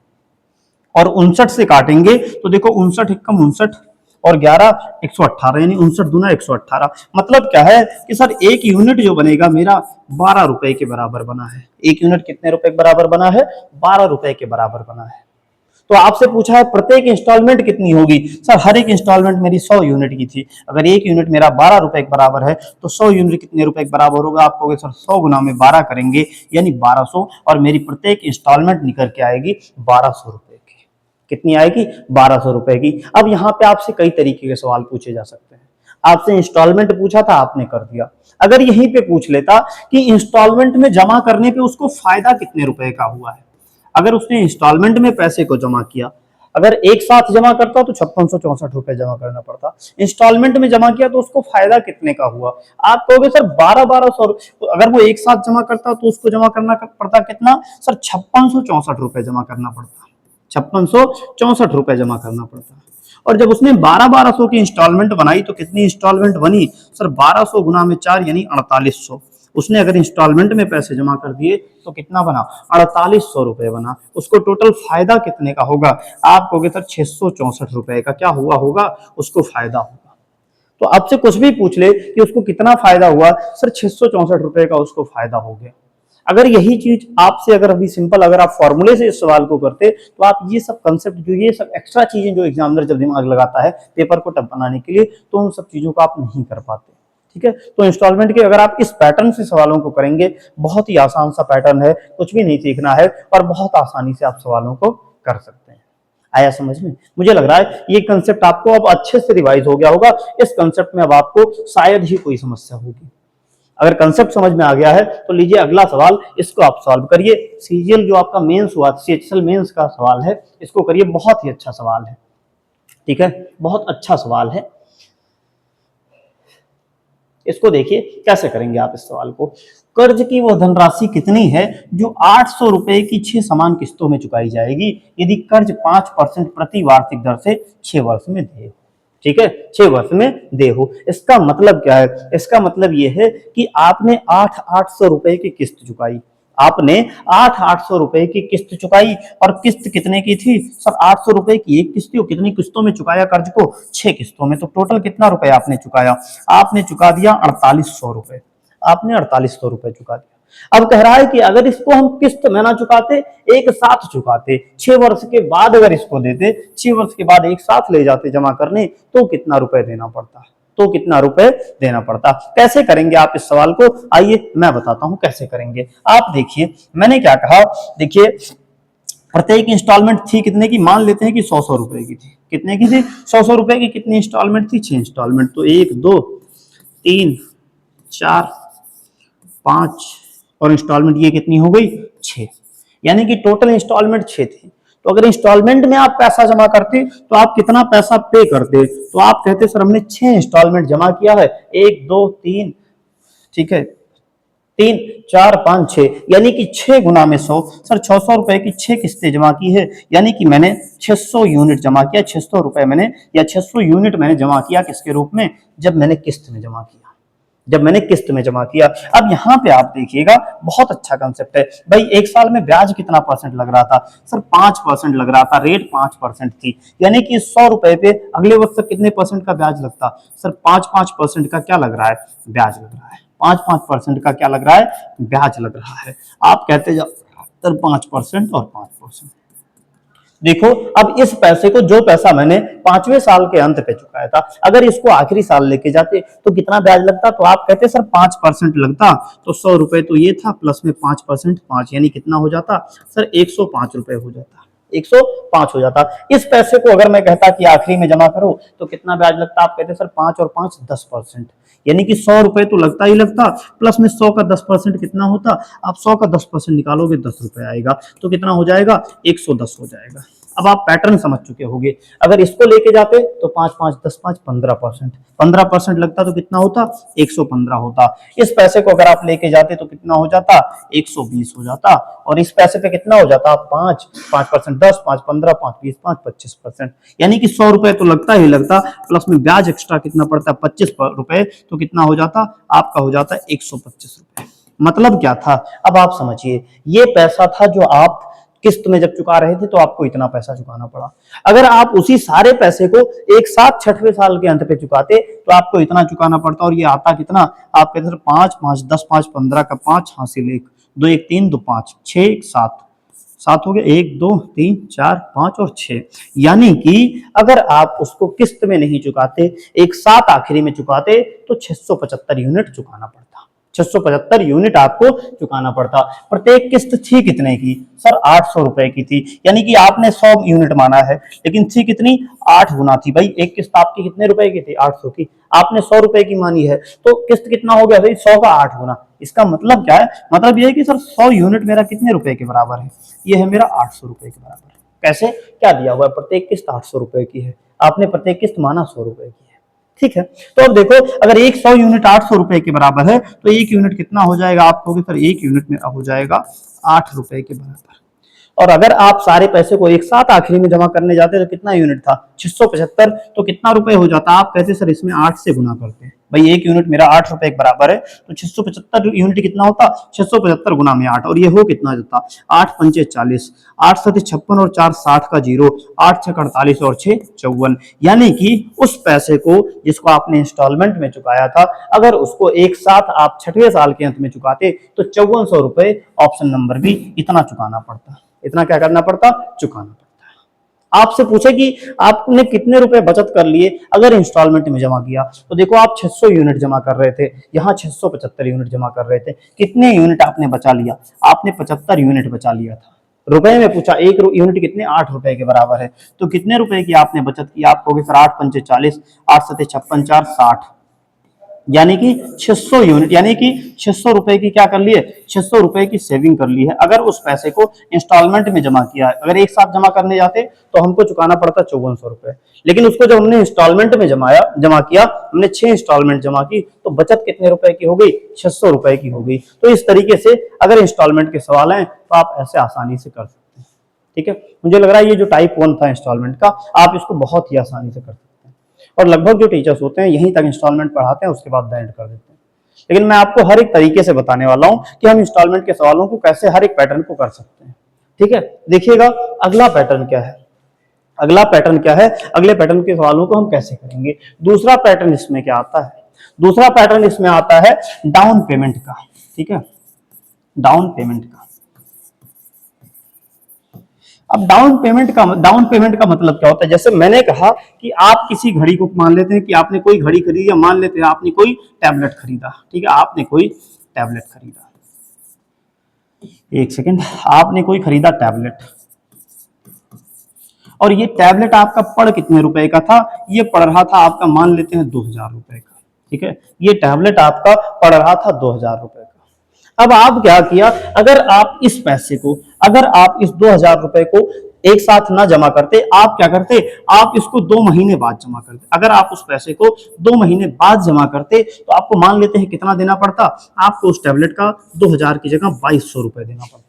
और 59 से काटेंगे तो देखो 59 एकम 59, और 11 118, यानी 59 दूना 118। मतलब क्या है कि सर एक यूनिट जो बनेगा मेरा 12 रुपए के बराबर बना है। एक यूनिट कितने रुपए के बराबर बना है, 12 रुपए के बराबर बना है। तो आपसे पूछा है प्रत्येक इंस्टॉलमेंट कितनी होगी, सर हर एक इंस्टॉलमेंट मेरी 100 यूनिट की थी। अगर एक यूनिट मेरा 12 रुपए के बराबर है तो 100 यूनिट कितने रुपए के बराबर होगा, आप कहोगे सर 100 गुना में 12 करेंगे यानी 1200, और मेरी प्रत्येक इंस्टॉलमेंट निकल के आएगी 1200 रुपए की। कितनी आएगी, 1200 रुपए की। अब यहाँ पे आपसे कई तरीके के सवाल पूछे जा सकते हैं। आपसे इंस्टॉलमेंट पूछा था, आपने कर दिया। अगर यहीं पे पूछ लेता कि इंस्टॉलमेंट में जमा करने पे उसको फायदा कितने रुपए का हुआ है, अगर उसने इंस्टॉलमेंट में पैसे को जमा किया, अगर एक साथ जमा करता तो 5664 रुपए जमा करना पड़ता, इंस्टॉलमेंट में जमा किया तो उसको फायदा कितने का हुआ। आप कहोगे सर 1200, अगर वो एक साथ जमा करता तो उसको जमा करना पड़ता कितना सर, 5664 रुपए जमा करना पड़ता, 5664 रुपए जमा करना पड़ता। और जब उसने 1200 की इंस्टॉलमेंट बनाई तो कितनी इंस्टॉलमेंट बनी सर, 1200 गुना में 4 यानी 4800। उसने अगर इंस्टॉलमेंट में पैसे जमा कर दिए तो कितना बना, 4800 रुपए बना। उसको टोटल फायदा कितने का होगा, आप कहोगे सर 664 रुपए का क्या हुआ होगा, उसको फायदा होगा। तो आपसे कुछ भी पूछ ले कि उसको कितना फायदा हुआ, सर 664 रुपए का उसको फायदा हो गया। अगर यही चीज आपसे अगर अभी सिंपल अगर आप फॉर्मूले से इस सवाल को करते तो आप ये सब कंसेप्ट जो ये सब एक्स्ट्रा चीजें जो एग्जामिनर जब दिमाग लगाता है पेपर को टफ बनाने के लिए, तो उन सब चीजों को आप नहीं कर पाते। ठीक है, तो इंस्टॉलमेंट के अगर आप इस पैटर्न से सवालों को करेंगे, बहुत ही आसान सा पैटर्न है, कुछ भी नहीं सीखना है और बहुत आसानी से आप सवालों को कर सकते हैं। आया समझ में? मुझे लग रहा है ये कंसेप्ट आपको अब अच्छे से रिवाइज हो गया होगा। इस कंसेप्ट में अब आपको शायद ही कोई समस्या होगी। अगर कंसेप्ट समझ में आ गया है तो लीजिए अगला सवाल, इसको आप सॉल्व करिए। सीजीएल जो आपका मेंस हुआ, सीएचएसएल मेंस का सवाल है, इसको करिए, बहुत ही अच्छा सवाल है। ठीक है, बहुत अच्छा सवाल है। इसको देखिए कैसे करेंगे आप इस सवाल को। कर्ज की वह धनराशि कितनी है जो 800 रुपए की 6 समान किस्तों में चुकाई जाएगी यदि कर्ज 5% प्रति वार्षिक दर से 6 वर्ष में दे। ठीक है, 6 वर्ष में दे हो। इसका मतलब क्या है, इसका मतलब यह है कि आपने 800 रुपए की किस्त चुकाई, आपने 800 रुपए की किस्त चुकाई, और किस्त कितने की थी सर, 800 रुपए की एक किस्त थी। कितनी किस्तों में चुकाया कर्ज को, 6 किस्तों में। तो टोटल कितना रुपए आपने चुकाया, आपने चुका दिया 4800 रुपए, आपने 4800 रुपए चुका दिया। अब कह रहा है कि अगर इसको हम किस्त में ना चुकाते, एक साथ चुकाते, 6 वर्ष के बाद अगर इसको देते, 6 वर्ष के बाद एक साथ ले जाते जमा करने, तो कितना रुपए देना पड़ता, तो कितना रुपए देना पड़ता। कैसे करेंगे आप इस सवाल को, आइए मैं बताता हूं कैसे करेंगे। आप देखिए मैंने क्या कहा, देखिए प्रत्येक इंस्टॉलमेंट थी कितने की, मान लेते हैं कि 100 रुपए की थी। कितने की थी, 100 रुपए की। कितनी इंस्टॉलमेंट थी, 6 इंस्टॉलमेंट। तो 1 2 3 4 5 और इंस्टॉलमेंट ये कितनी हो गई, 6, यानी कि टोटल इंस्टॉलमेंट 6 थी। तो अगर इंस्टॉलमेंट में आप पैसा जमा करते तो आप कितना पैसा पे करते, तो आप कहते सर हमने 6 इंस्टॉलमेंट जमा किया है, 1 2 3, ठीक है, 3 4 5 6, यानी कि 6 गुना में 100, सर 600 रुपए की 6 किस्तें जमा की है, यानी कि मैंने 600 यूनिट जमा किया। 600 रुपए मैंने या 600 यूनिट मैंने जमा किया किसके रूप में, जब मैंने किस्त में जमा किया, जब मैंने किस्त में जमा किया। अब यहाँ पे आप देखिएगा बहुत अच्छा कंसेप्ट है भाई। एक साल में ब्याज कितना परसेंट लग रहा था सर, 5% लग रहा था, रेट 5% थी, यानी कि 100 रुपए पे अगले वक्त कितने परसेंट का ब्याज लगता सर, 5% का क्या लग रहा है, ब्याज लग रहा है। 5% का क्या लग रहा है, ब्याज लग रहा है। आप कहते जाओ सर 5% और 5%। देखो अब इस पैसे को, जो पैसा मैंने 5वें साल के अंत पे चुकाया था, अगर इसको आखिरी साल लेके जाते तो कितना ब्याज लगता, तो आप कहते सर 5% लगता। तो 100 रुपए तो ये था, प्लस में 5%, 5 यानी कितना हो जाता सर, 105 रुपए हो जाता। 105 हो जाता। इस पैसे को अगर मैं कहता कि आखिरी में जमा करो तो कितना ब्याज लगता? आप कहते सर 5 और 5 10%, यानी कि 100 रुपए तो लगता ही लगता, प्लस में 100 का 10% कितना होता? आप 100 का 10% निकालोगे 10 रुपए आएगा, तो कितना हो जाएगा? 110 हो जाएगा। अब आप पैटर्न समझ चुके होंगे। अगर इसको लेके जाते तो 5 5 10 5 15%, 15% लगता तो कितना होता? 115 होता। इस पैसे को अगर आप लेके जाते तो कितना हो जाता? 120 हो जाता। और इस पैसे पे कितना हो जाता? 5 5% 10, 5 15, 5 20, 5 25%, यानी कि 100 रुपए तो लगता ही लगता, प्लस में ब्याज एक्स्ट्रा कितना पड़ता? 25 रुपए, तो कितना हो जाता? आपका हो जाता 125 रुपए। मतलब क्या था? अब आप समझिए, ये पैसा था जो आप किस्त में जब चुका रहे थे तो आपको इतना पैसा चुकाना पड़ा। अगर आप उसी सारे पैसे को एक साथ 6वें साल के अंत पे चुकाते तो आपको इतना चुकाना पड़ता, और ये आता कितना? आप कहते थे 5 5 10 5 15 का 5 हासिल 1 2 1 3 2 5 6 1 7 7 हो गया, 1 2 3 4 5 और 6, यानी कि अगर आप उसको किस्त में नहीं चुकाते, एक साथ आखिरी में चुकाते तो 675 यूनिट चुकाना पड़ता। 675 यूनिट आपको चुकाना पड़ता। प्रत्येक किस्त थी कितने की? सर 800 रुपए की थी, यानी कि आपने 100 यूनिट माना है, लेकिन थी कितनी? 8 गुना थी। भाई एक किस्त आपकी कितने रुपए की थी? 800 की। आपने 100 रुपए की मानी है, तो किस्त कितना हो गया भाई? 100 का 8 गुना। इसका मतलब क्या है? मतलब ये है कि सर 100 यूनिट मेरा कितने रुपए के बराबर है? ये है मेरा 800 रुपए के बराबर। कैसे? क्या दिया हुआ है? प्रत्येक किस्त 800 रुपए की है, आपने प्रत्येक किस्त माना 100 रुपए की है। ठीक है, तो अब देखो, अगर एक 100 यूनिट 800 रुपए के बराबर है तो एक यूनिट कितना हो जाएगा? आप कहोगे सर एक यूनिट में हो जाएगा 8 रुपए के बराबर। और अगर आप सारे पैसे को एक साथ आखिरी में जमा करने जाते तो कितना यूनिट था? 675, तो कितना रुपए हो जाता? आप कहते सर इसमें 8 से गुना करते हैं। भाई एक यूनिट मेरा 8 रुपए के बराबर है, तो 675 यूनिट कितना होता? 675 गुना में 8, और ये हो कितना जाता? 8 पंचे 40, 8 सते 56 और 4 60 का 0, 8 6 48 और 6 54, यानी कि उस पैसे को जिसको आपने इंस्टॉलमेंट में चुकाया था, अगर उसको एक साथ आप 6वें साल के अंत में चुकाते तो 5400 रुपए, ऑप्शन नंबर बी, इतना चुकाना पड़ता। इतना क्या करना पड़ता? चुकाना पड़ता। आपसे पूछे कि आपने कितने रुपए बचत कर लिए अगर इंस्टॉलमेंट में जमा किया, तो देखो आप 600 यूनिट जमा कर रहे थे, यहाँ 675 यूनिट जमा कर रहे थे, कितने यूनिट आपने बचा लिया? आपने 75 यूनिट बचा लिया था। रुपए में पूछा, एक यूनिट कितने? 8 रुपए के बराबर है, तो कितने रुपए की आपने बचत की? आप कहोगे सर 8 पंचे 40, 8 सते 56 4 60, यानी कि 600 यूनिट, यानी कि 600 रुपए की क्या कर लिए? 600 रुपए की सेविंग कर ली है। अगर उस पैसे को इंस्टॉलमेंट में जमा किया है, अगर एक साथ जमा करने जाते तो हमको चुकाना पड़ता 5400 रुपए, लेकिन उसको जब हमने इंस्टॉलमेंट में जमा किया, हमने 6 इंस्टॉलमेंट जमा की, तो बचत कितने रुपए की हो गई? 600 रुपए की हो गई। तो इस तरीके से अगर इंस्टॉलमेंट के सवाल हैं तो आप ऐसे आसानी से कर सकते हैं। ठीक है, मुझे लग रहा है ये जो टाइप 1 था इंस्टॉलमेंट का, आप इसको बहुत ही आसानी से कर सकते हैं, और लगभग जो टीचर्स होते हैं यहीं तक इंस्टॉलमेंट पढ़ाते हैं, उसके बाद एंड कर देते हैं। लेकिन मैं आपको हर एक तरीके से बताने वाला हूं कि हम इंस्टॉलमेंट के सवालों को कैसे हर एक पैटर्न को कर सकते हैं। ठीक है, देखिएगा अगला पैटर्न क्या है। अगला पैटर्न क्या है? अगले पैटर्न के सवालों को हम कैसे करेंगे? दूसरा पैटर्न इसमें क्या आता है? दूसरा पैटर्न इसमें आता है डाउन पेमेंट का। ठीक है, डाउन पेमेंट का। अब डाउन पेमेंट का मतलब क्या होता है? जैसे मैंने कहा कि आप किसी घड़ी को, मान लेते हैं कि आपने कोई घड़ी खरीदी, या मान लेते हैं आपने कोई टैबलेट खरीदा। ठीक है, आपने कोई टैबलेट खरीदा, एक सेकेंड, आपने कोई खरीदा टैबलेट, और ये टैबलेट आपका पड़ कितने रुपए का था? ये पड़ रहा था आपका, मान लेते हैं 2000 रुपए का। ठीक है, ये टैबलेट आपका पड़ रहा था 2000 रुपए का। अब आप क्या किया? अगर आप इस पैसे को, अगर आप इस 2000 रुपए को एक साथ ना जमा करते, आप क्या करते? आप इसको 2 महीने बाद जमा करते। अगर आप उस पैसे को 2 महीने बाद जमा करते तो आपको, मान लेते हैं, कितना देना पड़ता? आपको उस टैबलेट का 2000 की जगह 2200 रुपए देना पड़ता।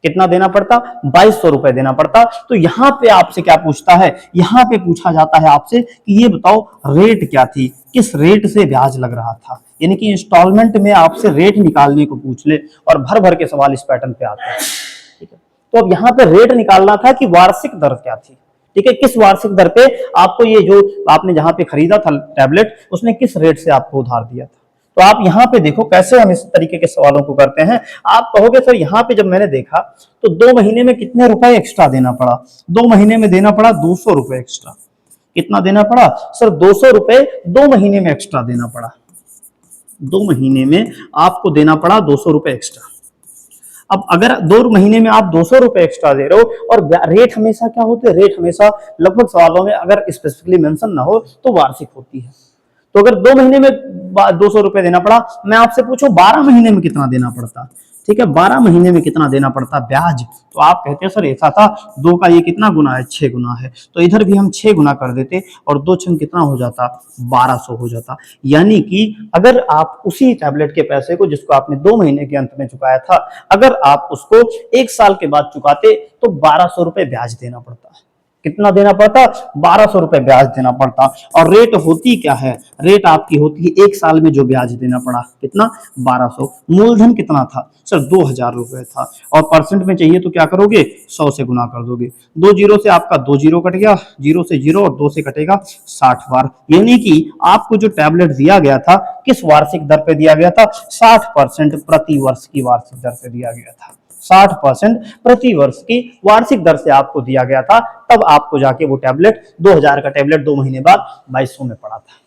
कितना देना पड़ता? 2200 रुपए देना पड़ता। तो यहाँ पे आपसे क्या पूछता है? यहाँ पे पूछा जाता है आपसे कि ये बताओ रेट क्या थी, किस रेट से ब्याज लग रहा था, यानी कि इंस्टॉलमेंट में आपसे रेट निकालने को पूछ ले, और भर भर के सवाल इस पैटर्न पे आते हैं। ठीक है, तो अब यहाँ पे रेट निकालना था कि वार्षिक दर क्या थी। ठीक है, किस वार्षिक दर पे आपको ये जो आपने जहां पे खरीदा था टैबलेट, उसने किस रेट से आपको उधार दिया था। तो आप यहाँ पे देखो कैसे हम इस तरीके के सवालों को करते हैं। आप कहोगे सर यहाँ पे जब मैंने देखा तो 2 महीने में कितने रुपए एक्स्ट्रा देना पड़ा? 2 महीने में देना पड़ा 200 रुपए एक्स्ट्रा। कितना देना पड़ा? सर 200 रुपए 2 महीने में एक्स्ट्रा देना पड़ा। 2 महीने में आपको देना पड़ा 200 रुपए एक्स्ट्रा। अब अगर 2 महीने में आप 200 रुपए एक्स्ट्रा दे रहे हो और रेट हमेशा क्या होते हैं, रेट हमेशा लगभग सवालों में अगर स्पेसिफिकली मेंशन ना हो तो वार्षिक होती है। तो अगर 2 महीने में 200 रुपए देना पड़ा, मैं आपसे पूछूं 12 महीने में कितना देना पड़ता, ठीक है, 12 महीने में कितना देना पड़ता ब्याज, तो आप कहते हैं सर ऐसा था, 2 का ये कितना गुना है, 6 गुना है, तो इधर भी हम 6 गुना कर देते और 2 छंग कितना हो जाता, 1200 हो जाता। यानी कि अगर आप उसी टैबलेट के पैसे को जिसको आपने 2 महीने के अंत में चुकाया था, अगर आप उसको 1 साल के बाद चुकाते तो 1200 रुपए ब्याज देना पड़ता। कितना देना पड़ता, 1200 रुपए ब्याज देना पड़ता। और रेट होती क्या है, रेट आपकी होती है 1 साल में जो ब्याज देना पड़ा कितना, 1200। मूलधन कितना था सर, 2000 रुपए था। और परसेंट में चाहिए तो क्या करोगे, 100 से गुना कर दोगे। 2 जीरो से आपका 2 जीरो कट गया, 0 से 0 और 2 से कटेगा 60 बार। यानी कि आपको जो टैबलेट दिया गया था किस वार्षिक दर पे दिया गया था, 60% प्रति वर्ष की वार्षिक दर से दिया गया था। 60% प्रति वर्ष की वार्षिक दर से आपको दिया गया था। तब आपको जाके वो टैबलेट 2000 का टैबलेट 2 महीने बाद 2200 में पड़ा था।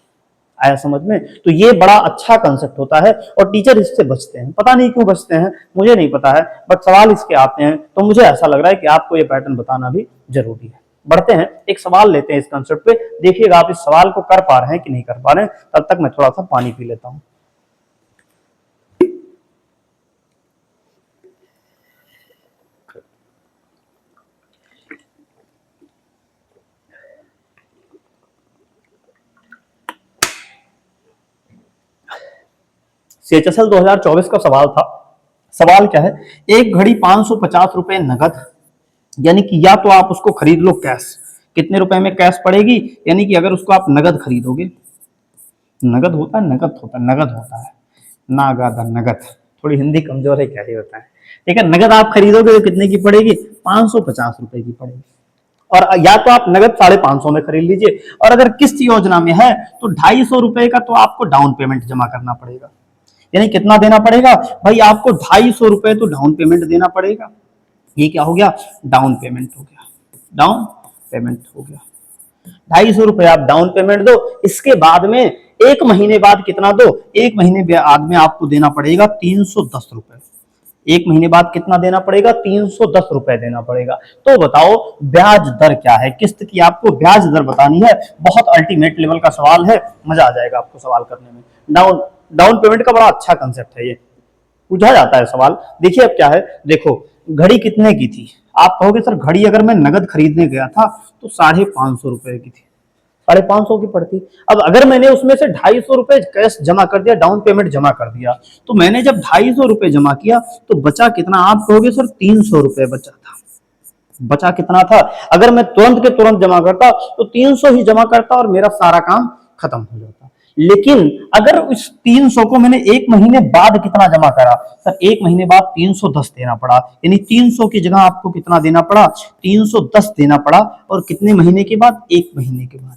आया समझ में? तो ये बड़ा अच्छा कंसेप्ट होता है और टीचर इससे बचते हैं, पता नहीं क्यों बचते हैं, मुझे नहीं पता है, बट सवाल इसके आते हैं तो मुझे ऐसा लग रहा है कि आपको ये पैटर्न बताना भी जरूरी है। बढ़ते हैं, एक सवाल लेते हैं इस कंसेप्ट पे, देखिएगा आप इस सवाल को कर पा रहे हैं कि नहीं कर पा रहे हैं। तब तक मैं थोड़ा सा पानी पी लेता हूं। CHSL 2024 का सवाल था। सवाल क्या है, एक घड़ी 550 रुपए नगद, यानी कि या तो आप उसको खरीद लो कैश, कितने रुपए में कैश पड़ेगी, यानी कि अगर उसको आप नगद खरीदोगे, नगद होता है, नगद होता है, नगद होता है, नागद नगद, थोड़ी हिंदी कमजोर है, क्या ही होता है, ठीक है। नगद आप खरीदोगे तो कितने की पड़ेगी, 550 रुपए की पड़ेगी। और या तो आप नगद 550 में खरीद लीजिए, और अगर किस्त योजना में है तो 250 रुपए का तो आपको डाउन पेमेंट जमा करना पड़ेगा। यानी कितना देना पड़ेगा भाई, आपको 250 रुपए तो डाउन पेमेंट देना पड़ेगा। ये क्या हो गया, डाउन पेमेंट हो गया, डाउन पेमेंट हो गया। 250 रुपए आप डाउन पेमेंट दो, इसके बाद में 1 महीने बाद कितना दो, 1 महीने बाद में आपको देना पड़ेगा 310 रुपए। 1 महीने बाद कितना देना पड़ेगा, 310 रुपए देना पड़ेगा। तो बताओ ब्याज दर क्या है, किस्त की आपको ब्याज दर बतानी है। बहुत अल्टीमेट लेवल का सवाल है, मजा आ जाएगा आपको सवाल करने में। डाउन डाउन पेमेंट का बड़ा अच्छा कंसेप्ट है, ये पूछा जाता है सवाल। देखिए अब क्या है, देखो घड़ी कितने की थी, आप कहोगे सर घड़ी अगर मैं नगद खरीदने गया था तो 550 रुपए की थी, 550 की पड़ती। अब अगर मैंने उसमें से 250 रुपए कैश जमा कर दिया, डाउन पेमेंट जमा कर दिया, तो मैंने जब 250 रुपए जमा किया तो बचा कितना, आप कहोगे सर 300 रुपए बचा था। बचा कितना था, अगर मैं तुरंत के तुरंत जमा करता तो 300 ही जमा करता और मेरा सारा काम खत्म हो जाता। लेकिन अगर उस 300 को मैंने 1 महीने बाद कितना जमा करा, सर 1 महीने बाद 310 देना पड़ा, यानी 300 की जगह आपको कितना देना पड़ा, 310 देना पड़ा। और कितने महीने के बाद, 1 महीने के बाद,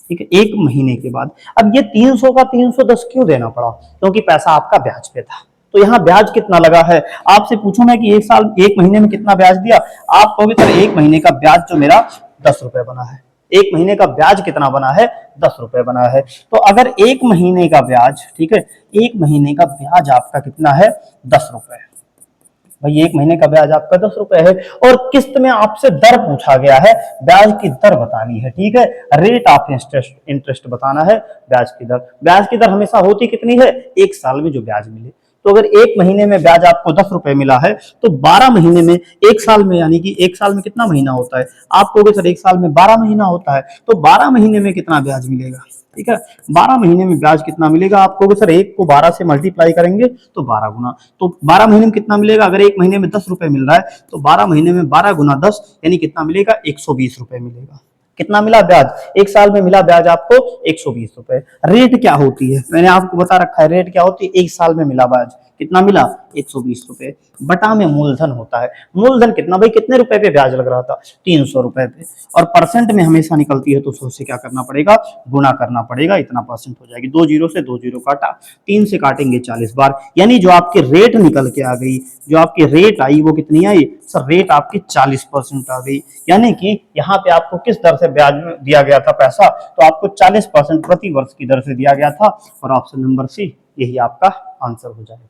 ठीक है, 1 महीने के बाद। अब ये 300 का 310 क्यों देना पड़ा, क्योंकि पैसा आपका ब्याज पे था। तो यहाँ ब्याज कितना लगा है, आपसे पूछूं मैं कि 1 महीने में कितना ब्याज दिया, आप कहोगे सर 1 महीने का ब्याज जो मेरा 10 रुपए बना है। 1 महीने का ब्याज कितना बना है, 10 रुपए बना है। तो अगर 1 महीने का ब्याज, ठीक है, 1 महीने का ब्याज आपका कितना है, 10 रुपए। भाई 1 महीने का ब्याज आपका 10 रुपए है। और किस्त में आपसे दर पूछा गया है, ब्याज की दर बतानी है, ठीक है, रेट ऑफ इंटरेस्ट बताना है, ब्याज की दर। ब्याज की दर हमेशा होती कितनी है, 1 साल में जो ब्याज मिले। तो अगर 1 महीने में ब्याज आपको 10 रुपए मिला है तो 12 महीने में, 1 साल में, यानी कि 1 साल में कितना महीना होता है, आप कहोगे सर 1 साल में 12 महीना होता है, तो 12 महीने में कितना ब्याज मिलेगा, ठीक है, 12 महीने में ब्याज कितना मिलेगा, आप कहोगे सर 1 को 12 से मल्टीप्लाई करेंगे तो 12 गुना, तो 12 महीने में कितना मिलेगा, अगर 1 महीने में 10 रुपए मिल रहा है तो 12 महीने में 12 गुना 10 यानी कितना मिलेगा, 120 रुपए मिलेगा। कितना मिला ब्याज, 1 साल में मिला ब्याज आपको 120 रुपए। रेट क्या होती है, मैंने आपको बता रखा है, रेट क्या होती है, 1 साल में मिला ब्याज कितना मिला, 120 रुपए। बटा में मूलधन होता है, मूलधन कितना, भाई कितने रुपए पे ब्याज लग रहा था, 300 रुपए पे। और परसेंट में हमेशा निकलती है तो 100 से क्या करना पड़ेगा, गुना करना पड़ेगा, इतना परसेंट हो जाएगी। 2 जीरो से 2 जीरो काटा, 3 से काटेंगे 40 बार, यानी जो आपकी रेट निकल के आ गई, जो आपकी रेट आई वो कितनी आई सर, रेट आपकी 40% आ गई। यानी कि यहाँ पे आपको किस दर से ब्याज में दिया गया था पैसा, तो आपको 40% प्रति वर्ष की दर से दिया गया था। और ऑप्शन नंबर सी यही आपका आंसर हो जाएगा।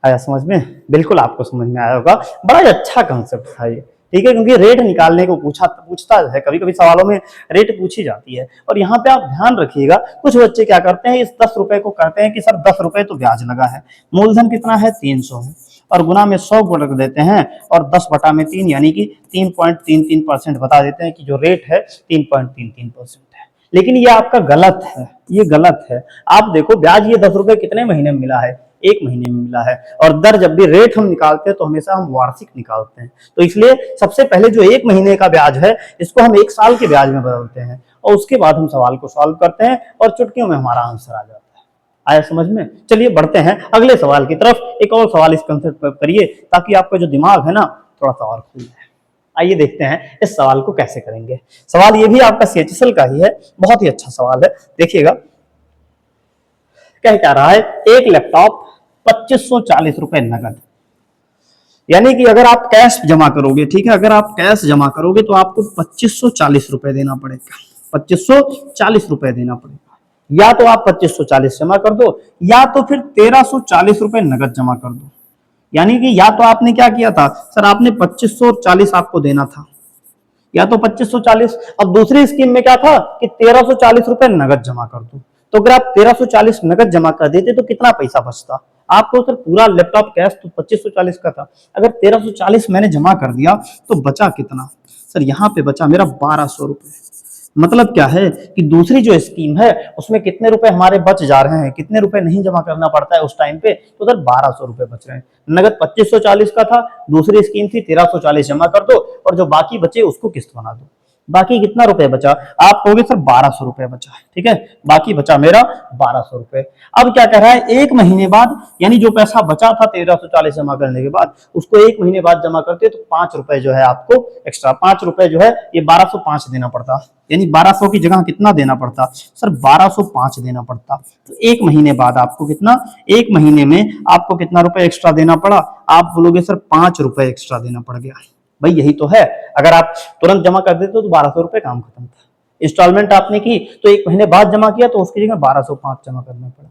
आया समझ में? बिल्कुल आपको समझ में आया होगा। बड़ा ही अच्छा कंसेप्ट था ये, ठीक है, क्योंकि रेट निकालने को पूछता है, कभी कभी सवालों में रेट पूछी जाती है। और यहाँ पे आप ध्यान रखिएगा, कुछ बच्चे क्या करते हैं, इस 10 रुपए को करते हैं कि सर 10 रुपए तो ब्याज लगा है, मूलधन कितना है 300 है, और गुना में 100 को रख देते हैं, और 10 बटा में 3 यानी कि 3.33% बता देते हैं कि जो रेट है 3.33% है। लेकिन ये आपका गलत है, ये गलत है। आप देखो ब्याज ये 10 रुपए कितने महीने में मिला है, 1 महीने में मिला है। और दर जब भी रेट हम निकालते हैं तो हमेशा हम वार्षिक निकालते हैं, तो इसलिए सबसे पहले जो 1 महीने का ब्याज है इसको हम 1 साल के ब्याज में बदलते हैं, और उसके बाद हम सवाल को सॉल्व करते हैं और चुटकियों में हमारा आंसर आ जाता है। आया समझ में? चलिए बढ़ते हैं अगले सवाल की तरफ। एक और सवाल इस कंसेप्ट पर करिए ताकि आपका जो दिमाग है ना थोड़ा सा और खुल जाए। आइए देखते हैं इस सवाल को कैसे करेंगे। सवाल ये भी आपका CHSL का ही है, बहुत ही अच्छा सवाल है, देखिएगा। क्या रहा है, एक लैपटॉप 2540 रुपए नगद, यानी कि अगर आप कैश जमा करोगे, ठीक है, अगर आप कैश जमा करोगे तो आपको 2540 रुपए देना पड़ेगा, 2540 रुपए देना पड़ेगा। या तो आप 2540 जमा कर दो, या तो फिर 1340 रुपए नगद जमा कर दो। यानी कि या तो आपने क्या किया था सर, आपने 2540 आपको देना था, या तो 2540। अब दूसरी स्कीम में क्या था कि 1340 रुपए नगद जमा कर दो। तो अगर आप 1340 नगद जमा कर देते तो कितना पैसा बचता आपको? सर पूरा लैपटॉप कैश तो 2540 का था, अगर 1340 मैंने जमा कर दिया तो बचा कितना? सर यहाँ पे बचा मेरा 1200 रुपए। मतलब क्या है कि दूसरी जो स्कीम है उसमें कितने रुपए हमारे बच जा रहे हैं, कितने रुपए नहीं जमा करना पड़ता है उस टाइम पे, तो सर 1200 रुपए बच रहे हैं। नगद 2540 का था, दूसरी स्कीम थी 1340 जमा कर दो और जो बाकी बचे उसको किस्त बना दो। बाकी कितना रुपए बचा? आप कहोगे सर 1200 रुपए बचा, ठीक है, बाकी बचा मेरा 1200 रुपए। अब क्या कह रहा है, 1 महीने बाद, यानी जो पैसा बचा था 1340 जमा करने के बाद, उसको 1 महीने बाद जमा करते तो 5 रुपए जो है आपको एक्स्ट्रा, 5 रुपए जो है ये 1205 देना पड़ता, यानी 1200 की जगह कितना देना पड़ता सर, 1205 देना पड़ता। तो 1 महीने बाद आपको कितना, 1 महीने में आपको कितना रुपए एक्स्ट्रा देना पड़ा? आप बोलोगे सर 5 रुपए एक्स्ट्रा देना पड़ गया। भाई यही तो है, अगर आप तुरंत जमा कर देते तो 1200 रुपए काम खत्म था। इंस्टॉलमेंट आपने की तो 1 महीने बाद जमा किया तो उसकी जगह 1205 जमा करना पड़ा।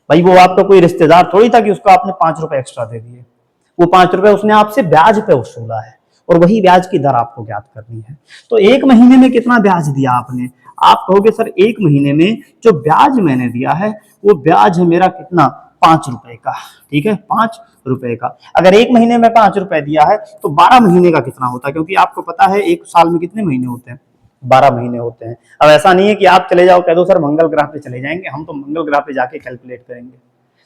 भाई वो आपका कोई रिश्तेदार थोड़ी था कि उसको आपने 5 रुपए एक्स्ट्रा दे दिए, वो 5 रुपए उसने आपसे ब्याज पे वसूला है, और वही ब्याज की दर आपको ज्ञात करनी है। तो 1 महीने में कितना ब्याज दिया आपने? आप कहोगे सर 1 महीने में जो ब्याज मैंने दिया है वो ब्याज है मेरा कितना, 5 रुपए का, ठीक है, 5 रुपए का। अगर 1 महीने में 5 रुपए दिया है तो 12 महीने का कितना होता है? क्योंकि आपको पता है 1 साल में कितने महीने होते हैं, 12 महीने होते हैं। अब ऐसा नहीं है कि आप चले जाओ कह दो सर मंगल ग्रह पे चले जाएंगे, हम तो मंगल ग्रह पे जाके कैलकुलेट करेंगे।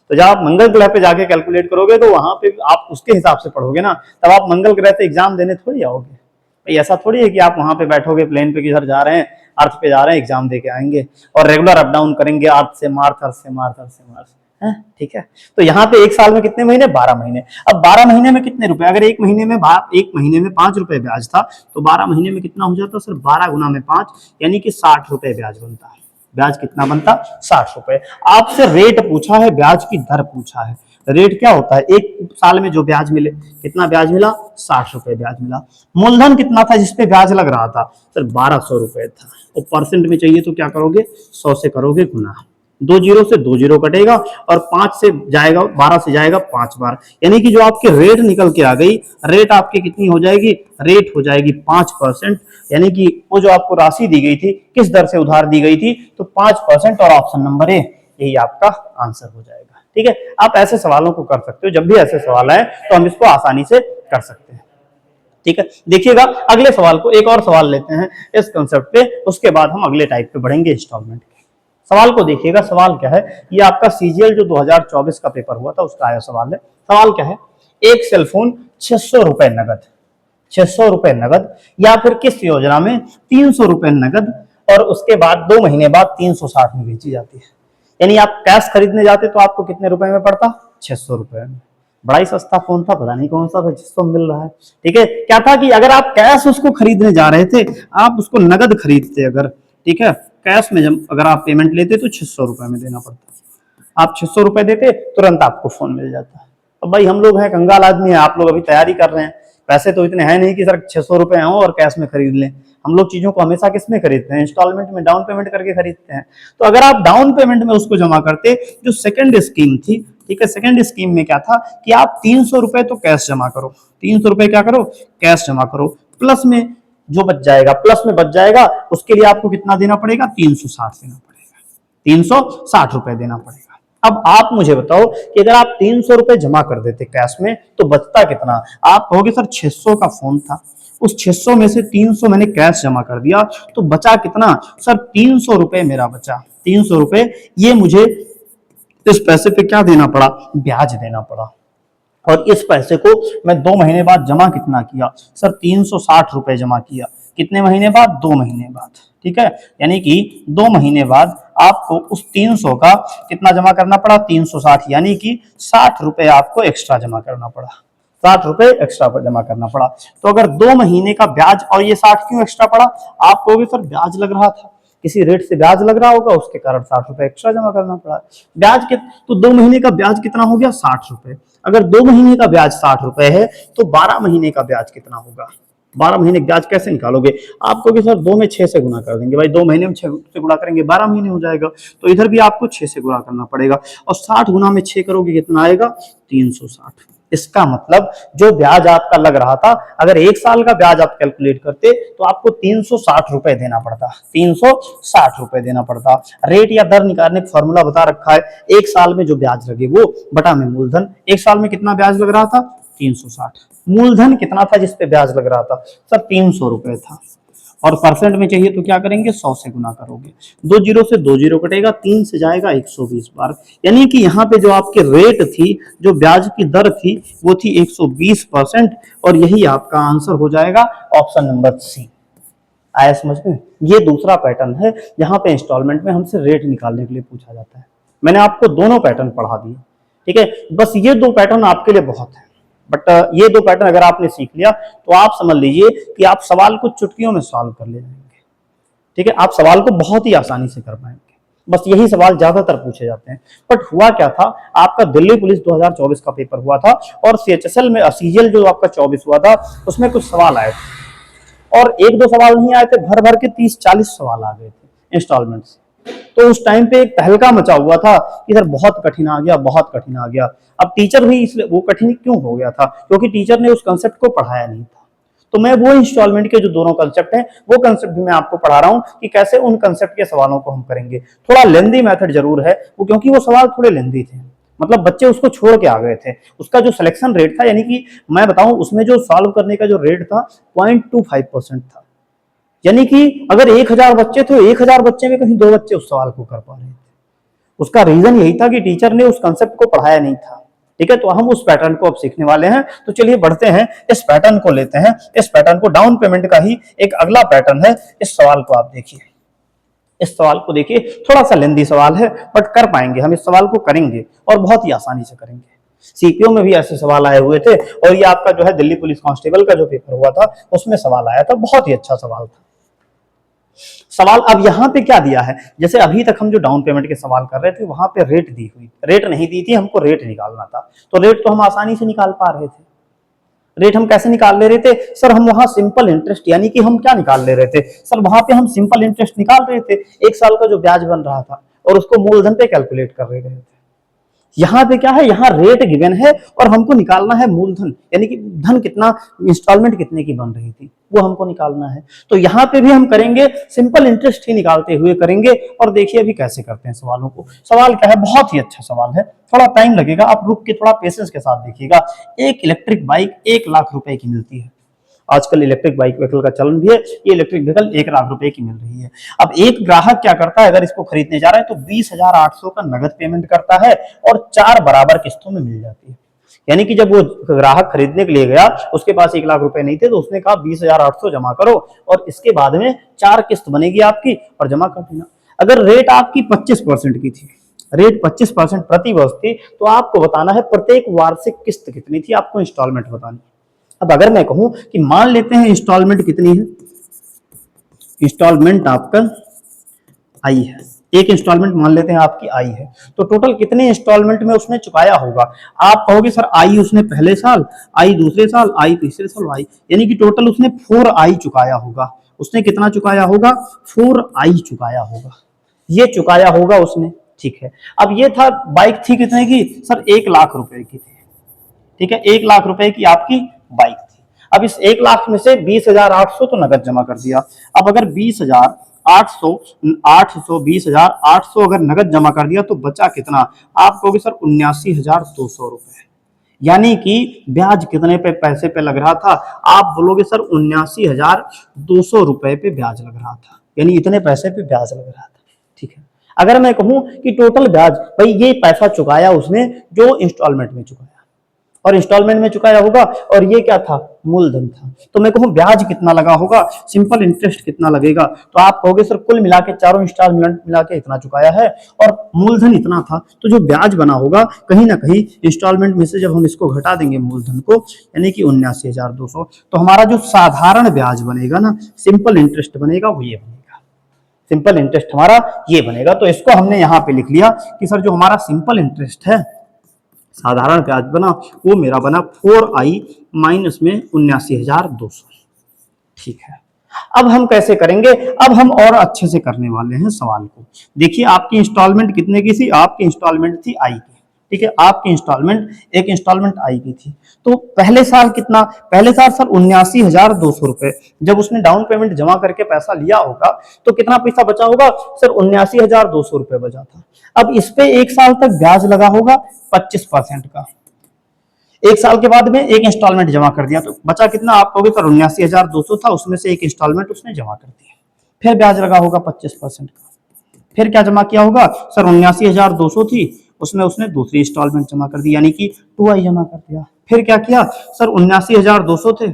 तो जब आप मंगल ग्रह पे जाके कैलकुलेट करोगे तो वहां पे आप उसके हिसाब से पढ़ोगे ना, तब आप मंगल ग्रह से एग्जाम देने थोड़ी आओगे। भाई ऐसा थोड़ी है कि आप वहां पे बैठोगे प्लेन पे, किधर जा रहे हैं, अर्थ पे जा रहे हैं, एग्जाम दे के आएंगे और रेगुलर अप डाउन करेंगे, अर्थ से मार्स, अर्थ से मार्स, अर्थ से मार्स, ठीक है। तो यहाँ पे 1 साल में कितने महीने, 12 महीने। अब 12 महीने में कितने रुपए? अगर 1 महीने में 5 रुपए ब्याज था तो 12 महीने में कितना हो जाता सर, 12 गुना में 5 यानी कि 60 रुपए ब्याज बनता है। ब्याज कितना बनता, 60 रुपए। आपसे रेट पूछा है, ब्याज की दर पूछा है। रेट क्या होता है, 1 साल में जो ब्याज मिले, कितना ब्याज मिला, 60 रुपए ब्याज मिला। मूलधन कितना था जिसपे ब्याज लग रहा था सर, 1200 रुपए था। और परसेंट में चाहिए तो क्या करोगे, 100 से करोगे गुना, 2 जीरो से 2 जीरो कटेगा और 5 से जाएगा, 12 से जाएगा 5 बार, यानी कि जो आपकी रेट निकल के आ गई, रेट आपकी कितनी हो जाएगी, रेट हो जाएगी 5%। यानी कि वो जो आपको राशि दी गई थी किस दर से उधार दी गई थी, तो 5%, और ऑप्शन नंबर ए यही आपका आंसर हो जाएगा। ठीक है, आप ऐसे सवालों को कर सकते हो, जब भी ऐसे सवाल आए तो हम इसको आसानी से कर सकते हैं। ठीक है, देखिएगा अगले सवाल को, एक और सवाल लेते हैं इस कंसेप्ट पे, उसके बाद हम अगले टाइप पे बढ़ेंगे इंस्टॉलमेंट के। सवाल को देखिएगा, सवाल क्या है, ये आपका सीजीएल जो 2024 का पेपर हुआ था उसका आया सवाल है। सवाल क्या है, एक सेलफोन 600 रुपए नगद, 600 रुपए नगद, या फिर किस योजना में 300 रुपए नगद और उसके बाद 2 महीने बाद 360 में बेची जाती है। यानी आप कैश खरीदने जाते तो आपको कितने रुपए में पड़ता, 600 रुपए में। बड़ा ही सस्ता फोन था, पता नहीं कौन सा था, 600 मिल रहा है। ठीक है, क्या था कि अगर आप कैश उसको खरीदने जा रहे थे, आप उसको नगद खरीदते अगर, ठीक है, कैश में जब अगर आप पेमेंट लेते तो 600 रुपए में देना पड़ता। आप 600 रुपए देते, तुरंत आपको फोन मिल जाता। अब भाई हम लोग हैं, कंगाल आदमी है, आप लोग अभी तैयारी कर रहे हैं, पैसे तो इतने हैं नहीं कि सर 600 रुपए हो और कैश में खरीद लें। हम लोग चीजों को हमेशा किस में खरीदते हैं, इंस्टॉलमेंट में, डाउन पेमेंट करके खरीदते हैं। तो अगर आप डाउन पेमेंट में उसको जमा करते, जो सेकंड स्कीम थी ठीक है। सेकंड स्कीम में क्या था कि आप 300 रुपए तो कैश जमा करो, 300 रुपए क्या करो, कैश जमा करो, प्लस में जो बच जाएगा, प्लस में बच जाएगा, उसके लिए आपको कितना देना पड़ेगा, 360 देना पड़ेगा, 360 रुपए देना पड़ेगा। अब आप मुझे बताओ कि अगर आप 300 रुपए जमा कर देते कैश में तो बचता कितना। आप कहोगे सर 600 का फोन था, उस 600 में से 300 मैंने कैश जमा कर दिया तो बचा कितना, सर 300 रुपए मेरा बचा, 300 रुपए। ये मुझे इस पैसे पे क्या देना पड़ा, ब्याज देना पड़ा। और इस पैसे को मैं 2 महीने बाद जमा कितना किया, सर 360 रुपए जमा किया। कितने महीने बाद, 2 महीने बाद, ठीक है। यानी कि 2 महीने बाद आपको उस 300 का कितना जमा करना पड़ा, 360, यानी कि 60 रुपए आपको एक्स्ट्रा जमा करना पड़ा, 60 रुपए एक्स्ट्रा जमा करना पड़ा। तो अगर 2 महीने का ब्याज, और ये 60 क्यों एक्स्ट्रा पड़ा, आप कहोगे सर ब्याज लग रहा था, किसी रेट से ब्याज लग रहा होगा, उसके कारण 60 रुपए एक्स्ट्रा जमा करना पड़ा। ब्याज के तो 2 महीने का ब्याज कितना हो गया, 60 रुपए। अगर 2 महीने का ब्याज 60 रुपए है तो 12 महीने का ब्याज कितना होगा, 12 महीने का ब्याज कैसे निकालोगे। आप कहोगे सर 2 में 6 से गुना कर देंगे, भाई 2 महीने में 6 से गुना करेंगे 12 महीने हो जाएगा, तो इधर भी आपको 6 से गुना करना पड़ेगा, और 60 गुना में 6 करोगे कितना आएगा, 360। इसका मतलब जो ब्याज आपका लग रहा था, अगर 1 साल का ब्याज आप कैलकुलेट करते तो आपको 360 रुपए देना पड़ता, 360 रुपए देना पड़ता। रेट या दर निकालने का फॉर्मूला बता रखा है, 1 साल में जो ब्याज लगे वो बटा में मूलधन। 1 साल में कितना ब्याज लग रहा था, 360। मूलधन कितना था जिसपे ब्याज लग रहा था, सर 300 रुपए था। और परसेंट में चाहिए तो क्या करेंगे, 100 से गुना करोगे, 2 जीरो से 2 जीरो कटेगा, 3 से जाएगा 120 बार। यानी कि यहाँ पे जो आपकी रेट थी, जो ब्याज की दर थी, वो थी 120%, और यही आपका आंसर हो जाएगा ऑप्शन नंबर सी। आया समझ में। ये दूसरा पैटर्न है जहां पे इंस्टॉलमेंट में हमसे रेट निकालने के लिए पूछा जाता है। मैंने आपको दोनों पैटर्न पढ़ा दिए, ठीक है। बस ये 2 पैटर्न आपके लिए बहुत है, बट ये 2 पैटर्न अगर आपने सीख लिया तो आप समझ लीजिए कि आप सवाल को चुटकियों में सॉल्व कर ले जाएंगे, ठीक है। आप सवाल को बहुत ही आसानी से कर पाएंगे। बस यही सवाल ज्यादातर पूछे जाते हैं। बट हुआ क्या था, आपका दिल्ली पुलिस 2024 का पेपर हुआ था, और CHSL में CGL जो आपका 24 हुआ था, उसमें कुछ सवाल आए थे, और 1-2 सवाल नहीं आए थे, भर भर के 30-40 सवाल आ गए थे इंस्टॉलमेंट से। तो उस टाइम पे एक तहलका मचा हुआ था कि सर बहुत कठिन आ गया, बहुत कठिन आ गया। अब टीचर भी इसलिए वो कठिन क्यों हो गया था, क्योंकि टीचर ने उस कंसेप्ट को पढ़ाया नहीं था। तो मैं वो इंस्टॉलमेंट के जो दोनों कंसेप्ट हैं, वो कंसेप्ट भी मैं आपको पढ़ा रहा हूँ कि कैसे उन कंसेप्ट के सवालों को हम करेंगे। थोड़ा लेंदी मेथड जरूर है वो, क्योंकि वो सवाल थोड़े लेंदी थे, मतलब बच्चे उसको छोड़ के आ गए थे। उसका जो सिलेक्शन रेट था, यानी कि मैं बताऊं उसमें जो सॉल्व करने का जो रेट था 0.25% था। यानी कि अगर 1000 बच्चे थे, 1000 बच्चे में कहीं 2 बच्चे उस सवाल को कर पा रहे थे। उसका रीजन यही था कि टीचर ने उस कंसेप्ट को पढ़ाया नहीं था, ठीक है। तो हम उस पैटर्न को अब सीखने वाले हैं। तो चलिए बढ़ते हैं, इस पैटर्न को लेते हैं। इस पैटर्न को, डाउन पेमेंट का ही एक अगला पैटर्न है। इस सवाल को आप देखिए, इस सवाल को देखिए, थोड़ा सा लेंदी सवाल है बट कर पाएंगे हम, इस सवाल को करेंगे और बहुत ही आसानी से करेंगे। सीपीओ में भी ऐसे सवाल आए हुए थे, और ये आपका जो है दिल्ली पुलिस कांस्टेबल का जो पेपर हुआ था उसमें सवाल आया था, बहुत ही अच्छा सवाल था। सवाल अब यहाँ पे क्या दिया है, जैसे अभी तक हम जो डाउन पेमेंट के सवाल कर रहे थे वहां पे रेट दी हुई, रेट नहीं दी थी, हमको रेट निकालना था। तो रेट तो हम आसानी से निकाल पा रहे थे। रेट हम कैसे निकाल ले रहे थे, सर हम वहां सिंपल इंटरेस्ट, यानी कि हम क्या निकाल ले रहे थे, सर वहां पे हम सिंपल इंटरेस्ट निकाल रहे थे, 1 साल का जो ब्याज बन रहा था, और उसको मूलधन पे कैलकुलेट कर रहे थे। यहाँ पे क्या है, यहाँ रेट गिवन है और हमको निकालना है मूलधन, यानी कि धन कितना, इंस्टॉलमेंट कितने की बन रही थी वो हमको निकालना है। तो यहाँ पे भी हम करेंगे सिंपल इंटरेस्ट ही निकालते हुए करेंगे। और देखिए अभी कैसे करते हैं सवालों को। सवाल क्या है, बहुत ही अच्छा सवाल है, थोड़ा टाइम लगेगा, आप रुक के थोड़ा पेशेंस के साथ देखिएगा। एक इलेक्ट्रिक बाइक 1 लाख रुपए की मिलती है। आजकल इलेक्ट्रिक बाइक व्हीकल का चलन भी है, ये इलेक्ट्रिक व्हीकल 1 लाख रुपए की मिल रही है। अब एक ग्राहक क्या करता है, अगर इसको खरीदने जा रहा है तो 20,800 का नगद पेमेंट करता है और 4 बराबर किस्तों में मिल जाती है। यानी कि जब वो ग्राहक खरीदने के लिए गया, उसके पास 1 लाख रुपए नहीं थे, तो उसने कहा 20,800 जमा करो और इसके बाद में 4 किस्त बनेगी आपकी और जमा कर देना। अगर रेट आपकी 25% की थी, रेट 25% प्रति वर्ष थी, तो आपको बताना है प्रत्येक वार्षिक किस्त कितनी थी, आपको इंस्टॉलमेंट बतानी। अब अगर मैं कहूं कि मान लेते हैं इंस्टॉलमेंट कितनी है, इंस्टॉलमेंट आपका आई है, एक इंस्टॉलमेंट मान लेते हैं आपकी आई है, तो टोटल कितने इंस्टॉलमेंट में उसने चुकाया होगा। आप कहोगे सर आई उसने पहले साल, आई दूसरे साल, आई तीसरे साल, आई, यानी कि टोटल उसने 4 आई चुकाया होगा। उसने कितना चुकाया होगा, 4 आई चुकाया होगा, ये चुकाया होगा उसने। ठीक है। अब ये था, बाइक थी कितने की सर, 1 लाख रुपए की थी, ठीक है, 1 लाख रुपए की आपकी बाइक थी। अब इस 1 लाख में से 20,800 तो नगद जमा कर दिया। अब अगर 20,800 800 20,800 अगर नगद जमा कर दिया तो बचा कितना, आप कहोगे सर 79,200 रुपए। यानी कि ब्याज कितने पे पैसे पे लग रहा था, आप बोलोगे सर 79,200 रुपए पे ब्याज लग रहा था, यानी इतने पैसे पे ब्याज लग रहा था, ठीक है। अगर मैं कहूं कि टोटल ब्याज, भाई ये पैसा चुकाया उसने जो इंस्टॉलमेंट में चुकाया, और इंस्टॉलमेंट में चुकाया होगा, और ये क्या था, मूलधन था, तो मैं कहूं ब्याज कितना लगा होगा, सिंपल इंटरेस्ट कितना लगेगा, तो आप कहोगे सर कुल मिला के चारों इंस्टॉलमेंट मिला के इतना चुकाया है और मूलधन इतना था, तो जो ब्याज बना होगा कहीं ना कहीं इंस्टॉलमेंट में से जब हम इसको घटा देंगे मूलधन को, यानी कि 79,200, तो हमारा जो साधारण ब्याज बनेगा ना, सिंपल इंटरेस्ट बनेगा, वो ये बनेगा, सिंपल इंटरेस्ट हमारा ये बनेगा। तो इसको हमने यहाँ पे लिख लिया कि सर जो हमारा सिंपल इंटरेस्ट है, साधारण ब्याज बना, वो मेरा बना 4i माइनस में 79,200, ठीक है। अब हम कैसे करेंगे, अब हम और अच्छे से करने वाले हैं सवाल को। देखिए आपकी इंस्टॉलमेंट कितने की थी, आपकी इंस्टॉलमेंट थी आई की, ठीक है, आपकी इंस्टॉलमेंट, एक इंस्टॉलमेंट आई की थी, तो पहले साल कितना, पहले साल सर 79,200 रुपए, जब उसने डाउन पेमेंट जमा करके पैसा लिया होगा तो कितना पैसा बचा होगा सर, 79,200 रुपए बचा था। अब इस पे एक साल तक ब्याज लगा होगा 25% का, एक साल के बाद में एक इंस्टॉलमेंट जमा कर दिया तो बचा कितना, आप कहोगे सर 79,200 था, उसमें से एक इंस्टॉलमेंट उसने जमा कर दिया, फिर ब्याज लगा होगा 25% का, फिर क्या जमा किया होगा सर, 79,200 थी, उसमें उसने दूसरी इंस्टॉलमेंट जमा कर दी, यानी कि 2i जमा कर दिया, फिर क्या किया सर, 79,200 थे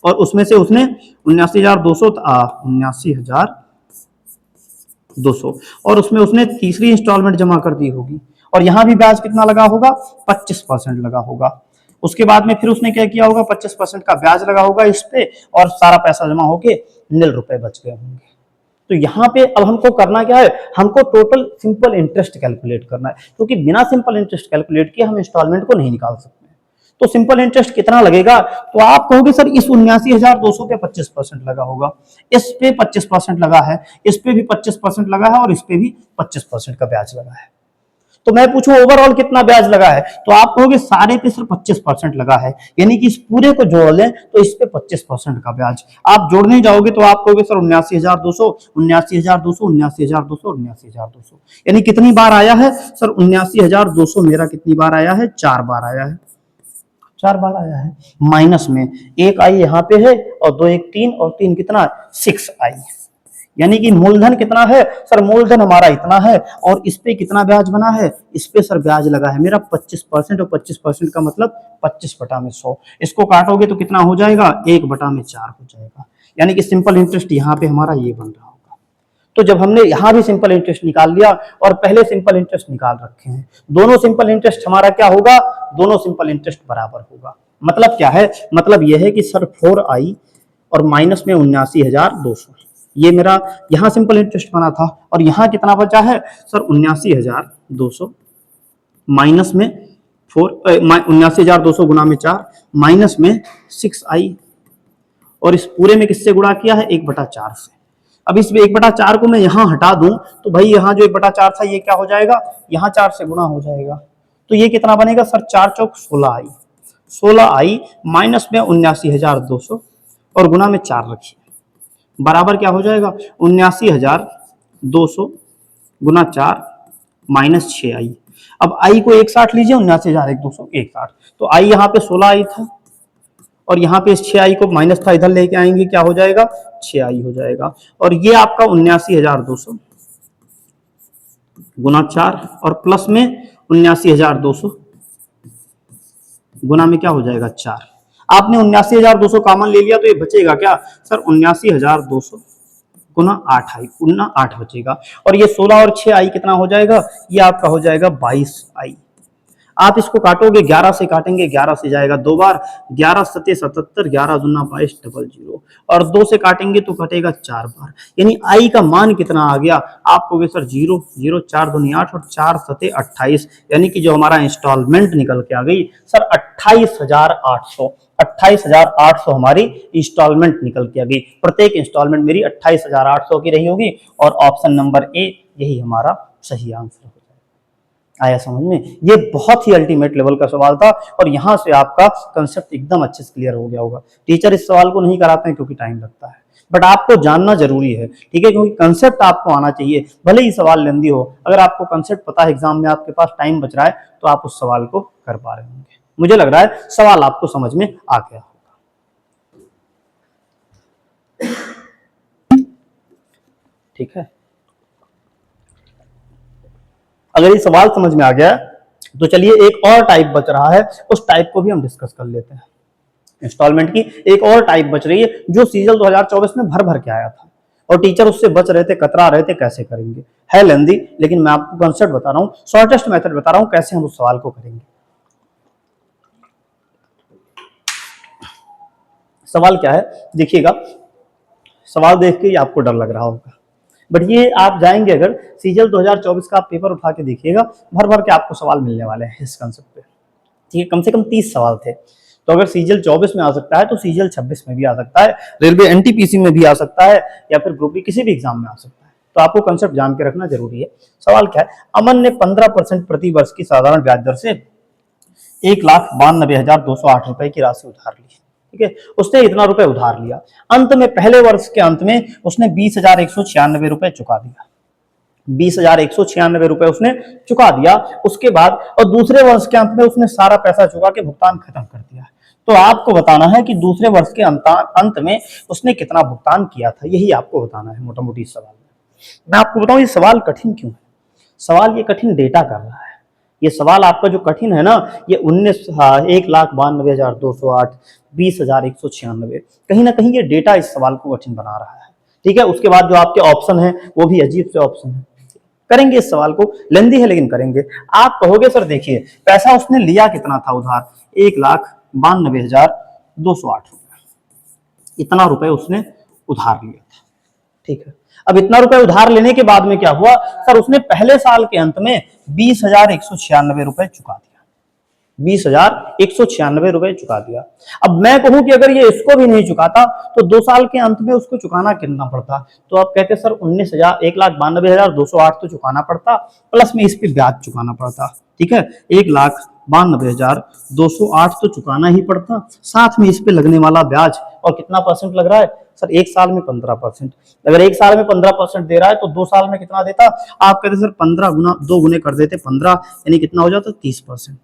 और उसमें से उसने 79,200 और उसमें उसने तीसरी इंस्टॉलमेंट जमा कर दी होगी, और यहां भी ब्याज कितना लगा होगा, 25% लगा होगा। उसके बाद में फिर उसने क्या किया होगा, 25% का ब्याज लगा होगा इस पे, और सारा पैसा जमा होके निल रुपए बच गए होंगे। तो यहाँ पे अब हमको करना क्या है, हमको टोटल सिंपल इंटरेस्ट कैलकुलेट करना है, क्योंकि बिना सिंपल इंटरेस्ट कैलकुलेट किए हम इंस्टॉलमेंट को नहीं निकाल सकते। तो सिंपल इंटरेस्ट कितना लगेगा, तो आप कहोगे सर इस 79,200 पे 25% लगा होगा, इस पे 25% लगा है, इस पे भी 25% लगा है, और इस पे भी 25% का ब्याज लगा है। तो मैं पूछूं ओवरऑल कितना ब्याज लगा है, तो आप कहोगे सारे पे सिर्फ 25% लगा है, यानी कि इस पूरे को जोड़ लें तो इस पे 25% का ब्याज। आप जोड़ने जाओगे तो आप कहोगे सर 79,200 79,200 79,200 79,200, यानी कितनी बार आया है सर, 79,200 मेरा कितनी बार आया है, 4 बार आया है, 4 बार आया है। माइनस में एक आई यहाँ पे है, और 2 1 3 और 3 कितना, 6 आई, यानी कि मूलधन कितना है सर, मूलधन हमारा इतना है, और इस पे कितना ब्याज बना है, इस पे सर ब्याज लगा है मेरा 25%, और 25% का मतलब 25/100, इसको काटोगे तो कितना हो जाएगा, 1/4 हो जाएगा, यानी कि सिंपल इंटरेस्ट यहाँ पे हमारा ये बन रहा होगा। तो जब हमने यहाँ भी सिंपल इंटरेस्ट निकाल लिया और पहले सिंपल इंटरेस्ट निकाल रखे हैं, दोनों सिंपल इंटरेस्ट हमारा क्या होगा, दोनों सिंपल इंटरेस्ट बराबर होगा। मतलब क्या है, मतलब यह है कि सर 4i और माइनस में 79,200, ये मेरा यहाँ सिंपल इंटरेस्ट बना था, और यहाँ कितना बचा है सर, 79,200 माइनस में 79,200 गुना में 4 माइनस में 6i, और इस पूरे में किससे गुणा किया है, 1/4 से। अब इस 1/4 को मैं यहाँ हटा दूं तो भाई यहाँ जो 1/4 था ये क्या हो जाएगा, यहाँ 4 से गुणा हो जाएगा, तो ये कितना बनेगा सर, 4 चौक 16i, 16i माइनस में 79,200 और गुना में 4 रखिए, बराबर क्या हो जाएगा, 79,200 गुना 4 माइनस 6i। अब आई को एक साथ लीजिए, 79,200 एक साथ, तो आई यहाँ पे 16i था, और यहाँ पे 6i को माइनस था, इधर लेके आएंगे क्या हो जाएगा, 6i हो जाएगा, और ये आपका 79,200 गुना 4 और प्लस में 79,200 गुना में क्या हो जाएगा, 4। आपने 79,200 कॉमन ले लिया तो ये बचेगा क्या सर, 79,200 गुना 8i, गुना 8 बचेगा, और ये 16 और 6i कितना हो जाएगा, ये आपका हो जाएगा 22i। आप इसको काटोगे, 11 से काटेंगे, 11 से जाएगा 2 बार, 11 सते 77, 11 दूना 22 00, और 2 से काटेंगे तो कटेगा 4 बार, यानी आई का मान कितना आ गया, आप कहोगे सर 0 0 4 दूनी 8 और 4 सते 28, यानी कि जो हमारा इंस्टॉलमेंट निकल के आ गई सर 28,800, 28,800 हमारी इंस्टॉलमेंट निकल के आ गई। प्रत्येक इंस्टॉलमेंट मेरी 28,800 की रही होगी, और ऑप्शन नंबर ए यही हमारा सही आंसर हो जाएगा। आया समझ में? ये बहुत ही अल्टीमेट लेवल का सवाल था और यहाँ से आपका कंसेप्ट एकदम अच्छे से क्लियर हो गया होगा। टीचर इस सवाल को नहीं कराते हैं क्योंकि टाइम लगता है, बट आपको जानना जरूरी है, ठीक है, क्योंकि कंसेप्ट आपको आना चाहिए, भले ही सवाल लेंदी हो। अगर आपको कंसेप्ट पता है, एग्जाम में आपके पास टाइम बच रहा है, तो आप उस सवाल को कर पा रहे होंगे। मुझे लग रहा है सवाल आपको समझ में आ गया होगा। ठीक है, अगर ये सवाल समझ में आ गया तो चलिए एक और टाइप बच रहा है, उस टाइप को भी हम डिस्कस कर लेते हैं। इंस्टॉलमेंट की एक और टाइप बच रही है जो सीजल 2024 में भर भर के आया था और टीचर उससे बच रहे थे, कतरा रहे थे कैसे करेंगे। है लेंदी, लेकिन मैं आपको कंसेप्ट बता रहा हूं, शॉर्टेस्ट मेथड बता रहा हूं कैसे हम उस सवाल को करेंगे। सवाल क्या है देखिएगा, सवाल देख के ही आपको डर लग रहा होगा, बट ये आप जाएंगे अगर सीजल 2024 का आप पेपर उठा के देखिएगा, भर भर के आपको सवाल मिलने वाले हैं इस कंसेप्ट पे। ठीक है, कम से कम 30 सवाल थे। तो अगर सीजल 24 में आ सकता है तो सीजल 26 में भी आ सकता है, रेलवे एनटीपीसी में भी आ सकता है, या फिर ग्रुप बी किसी भी एग्जाम में आ सकता है। तो आपको कंसेप्ट जान के रखना जरूरी है। सवाल क्या है, अमन ने 15% प्रति वर्ष की साधारण ब्याज दर से 1,92,208 रुपए की राशि उधार ली। ठीक है, उसने इतना रुपए उधार लिया, अंत में पहले वर्ष के अंत में उसने 20,196 रुपए चुका दिया। 20,196 रुपए उसने चुका दिया। उसके बाद और दूसरे वर्ष के अंत में उसने सारा पैसा चुका के भुगतान खत्म कर दिया। तो आपको बताना है कि दूसरे वर्ष के अंत में उसने कितना भुगतान किया था, यही आपको बताना है मोटा मोटी सवाल में। मैं आपको बताऊं ये सवाल कठिन क्यों है। सवाल ये कठिन डेटा कर रहा है। ये सवाल आपका जो कठिन है ना, ये 1,92,208, 20,196, कहीं ना कहीं ये डेटा इस सवाल को कठिन बना रहा है। ठीक है, उसके बाद जो आपके ऑप्शन है वो भी अजीब से ऑप्शन है। करेंगे इस सवाल को, लेंदी है लेकिन करेंगे। आप कहोगे सर देखिए पैसा उसने लिया कितना था उधार, 1,92,208 रुपए, इतना रुपए उसने उधार लिया था। ठीक है, अब इतना रुपए उधार लेने के बाद में क्या हुआ सर, उसने पहले साल के अंत में 20,196 रुपए चुका दिया। 20,196 रुपए चुका दिया। अब मैं कहूं कि अगर ये इसको भी नहीं चुकाता तो 2 साल के अंत में उसको चुकाना कितना पड़ता, तो आप कहते सर 1,92,208 तो चुकाना पड़ता, प्लस में इस पे ब्याज चुकाना पड़ता। ठीक है, 1,92,208 तो चुकाना ही पड़ता, साथ में इस पे लगने वाला ब्याज, और कितना परसेंट लग रहा है सर, एक साल में 15%। अगर एक साल में 15% दे रहा है तो 2 साल में कितना देता, आप कहते सर 15 गुना 2 गुने कर देते 15, यानी कितना हो जाता 30%।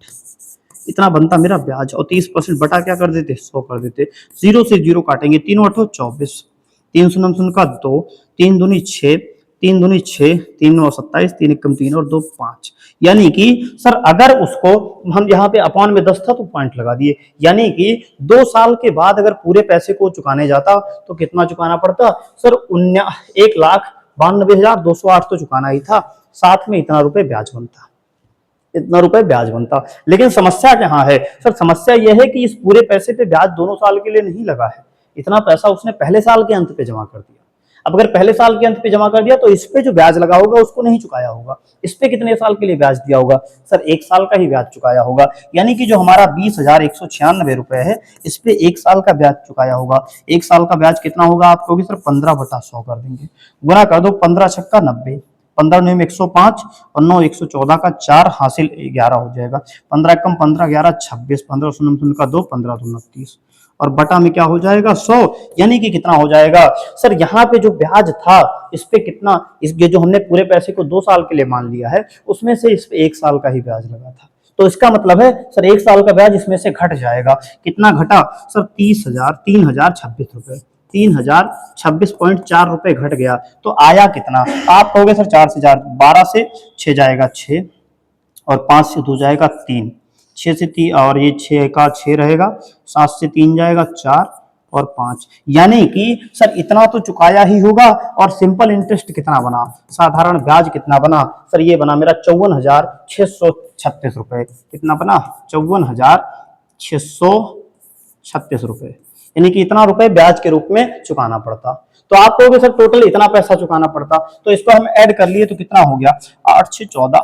इतना बनता मेरा ब्याज, और 30% बटा क्या कर देते 100 कर देते। 0 से 0 काटेंगे, 3 8 24, 3 शून्य शून्य का 2, 3 दूनी 6, 3 दूनी 6, 3 9 27, 3 एकम 3 और 2 5। यानी कि सर अगर उसको हम यहाँ पे अपॉन में 10 था तो पॉइंट लगा दिए, यानी कि 2 साल के बाद अगर पूरे पैसे को चुकाने जाता तो कितना चुकाना पड़ता सर, 1,92,208 तो चुकाना ही था, साथ में इतना रुपए ब्याज बनता, इतना रुपए ब्याज बनता। लेकिन समस्या कहाँ है सर, समस्या यह है कि इस पूरे पैसे पे ब्याज दोनों साल के लिए नहीं लगा है, इतना पैसा उसने पहले साल के अंत पे जमा कर दिया। अब अगर पहले साल के अंत पे जमा कर दिया तो इस पे जो ब्याज लगा होगा उसको नहीं चुकाया होगा। इस पे कितने साल के लिए ब्याज दिया होगा सर, 1 साल का ही ब्याज चुकाया होगा। यानी कि जो हमारा 20,196 रुपए है, इस पे 1 साल का ब्याज चुकाया होगा। 1 साल का ब्याज कितना होगा, आप कहोगे सर 15/100 कर देंगे, गुना कर दो, 15 छक्का 90, 15 9 105 और 9 114 का 4 हासिल 11 हो जाएगा। 15 कम 15 11 26, 15 शून्य शून्य का 2, 15 2 29 और बटा में क्या हो जाएगा 100। यानी कि कितना हो जाएगा सर, यहाँ पे जो ब्याज था इस पे कितना, इस ये जो हमने पूरे पैसे को 2 साल के लिए मान लिया है, उसमें से इस पे 1 साल का ही ब्याज लगा था। तो इसका मतलब है सर 1 साल का ब्याज इसमें से घट जाएगा। कितना घटा सर, 3,026 रुपए, 3,026.4 रुपए घट गया। तो आया कितना, आप कहोगे सर 4 से 4, 12 से 6 जाएगा 6 और 5 से 2 जाएगा 3, 6 से 3 और ये 6 का 6 रहेगा, 7 से 3 जाएगा 4 और 5, यानी कि सर इतना तो चुकाया ही होगा। और सिंपल इंटरेस्ट कितना बना, साधारण ब्याज कितना बना सर, ये बना मेरा 54,636 रुपए। कितना बना 54,636 रुपए, यानी कि इतना रुपए ब्याज के रूप में चुकाना पड़ता। तो आप कहोगे सर टोटल इतना पैसा चुकाना पड़ता, तो इसको हम ऐड कर लिए तो कितना हो गया, 8 6 14,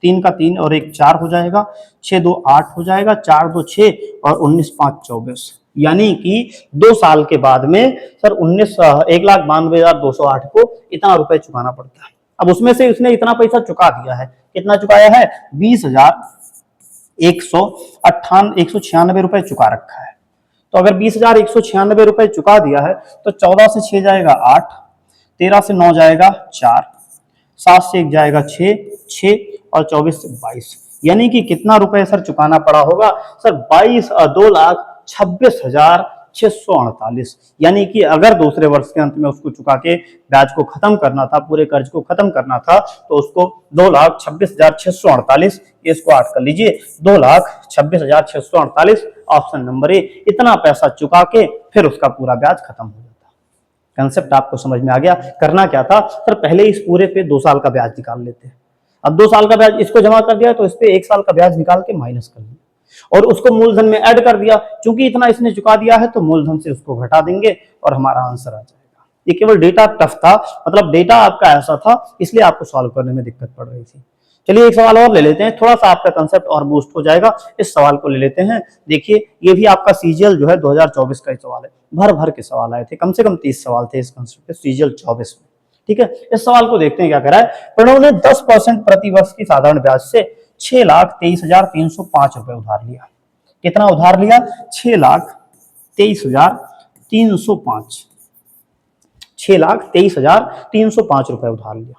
3 का 3 और 1 4 हो जाएगा, 6 2 8 हो जाएगा, 4 2 6 और 19 5 24। यानी कि 2 साल के बाद में सर 1,92,208 को इतना रुपए चुकाना पड़ता है। अब उसमें से उसने इतना पैसा चुका दिया है, कितना चुकाया है, 20,196 रुपए चुका रखा है। तो अगर 20,196 रुपए चुका दिया है तो 14 से 6 जाएगा 8, 13 से 9 जाएगा 4, 7 से 1 जाएगा 6, 6 और 24 से 22, यानी कि कितना रुपए सर चुकाना पड़ा होगा सर, 2,26,648, यानी कि अगर दूसरे वर्ष के अंत में उसको चुका के ब्याज को खत्म करना था, पूरे कर्ज को खत्म करना था, तो उसको 2,26,648, इसको 8 कर लीजिए, 2,26,648 ऑप्शन नंबर ए, इतना पैसा चुका के फिर उसका पूरा ब्याज खत्म हो जाता। कंसेप्ट आपको समझ में आ गया। करना क्या था सर, पहले इस पूरे पे 2 साल का ब्याज निकाल लेते हैं। अब 2 साल का ब्याज इसको जमा कर दिया तो इस पे 1 साल का ब्याज निकाल के माइनस कर लिया और उसको मूलधन में ऐड कर दिया। चूंकि इतना इसने चुका दिया है तो मूलधन से उसको घटा देंगे और हमारा आंसर आ जाएगा। ये केवल डेटा टफ था, मतलब डेटा आपका ऐसा था, इसलिए आपको सॉल्व करने में दिक्कत पड़ रही थी। चलिए एक सवाल और ले लेते हैं, थोड़ा सा आपका कंसेप्ट और बूस्ट हो जाएगा। इस सवाल को ले लेते हैं। देखिए ये भी आपका सीजीएल जो है 2024 का ही सवाल है, भर भर के सवाल आए थे, कम से कम 30 सवाल थे इस कंसेप्ट पे सीजीएल 24 में। ठीक है, इस सवाल को देखते हैं क्या करा है। प्रणव ने 10% प्रति वर्ष की साधारण ब्याज से 6,23,305 रुपए उधार लिया। कितना उधार लिया, 6,23,305, 6,23,305 रुपए उधार लिया।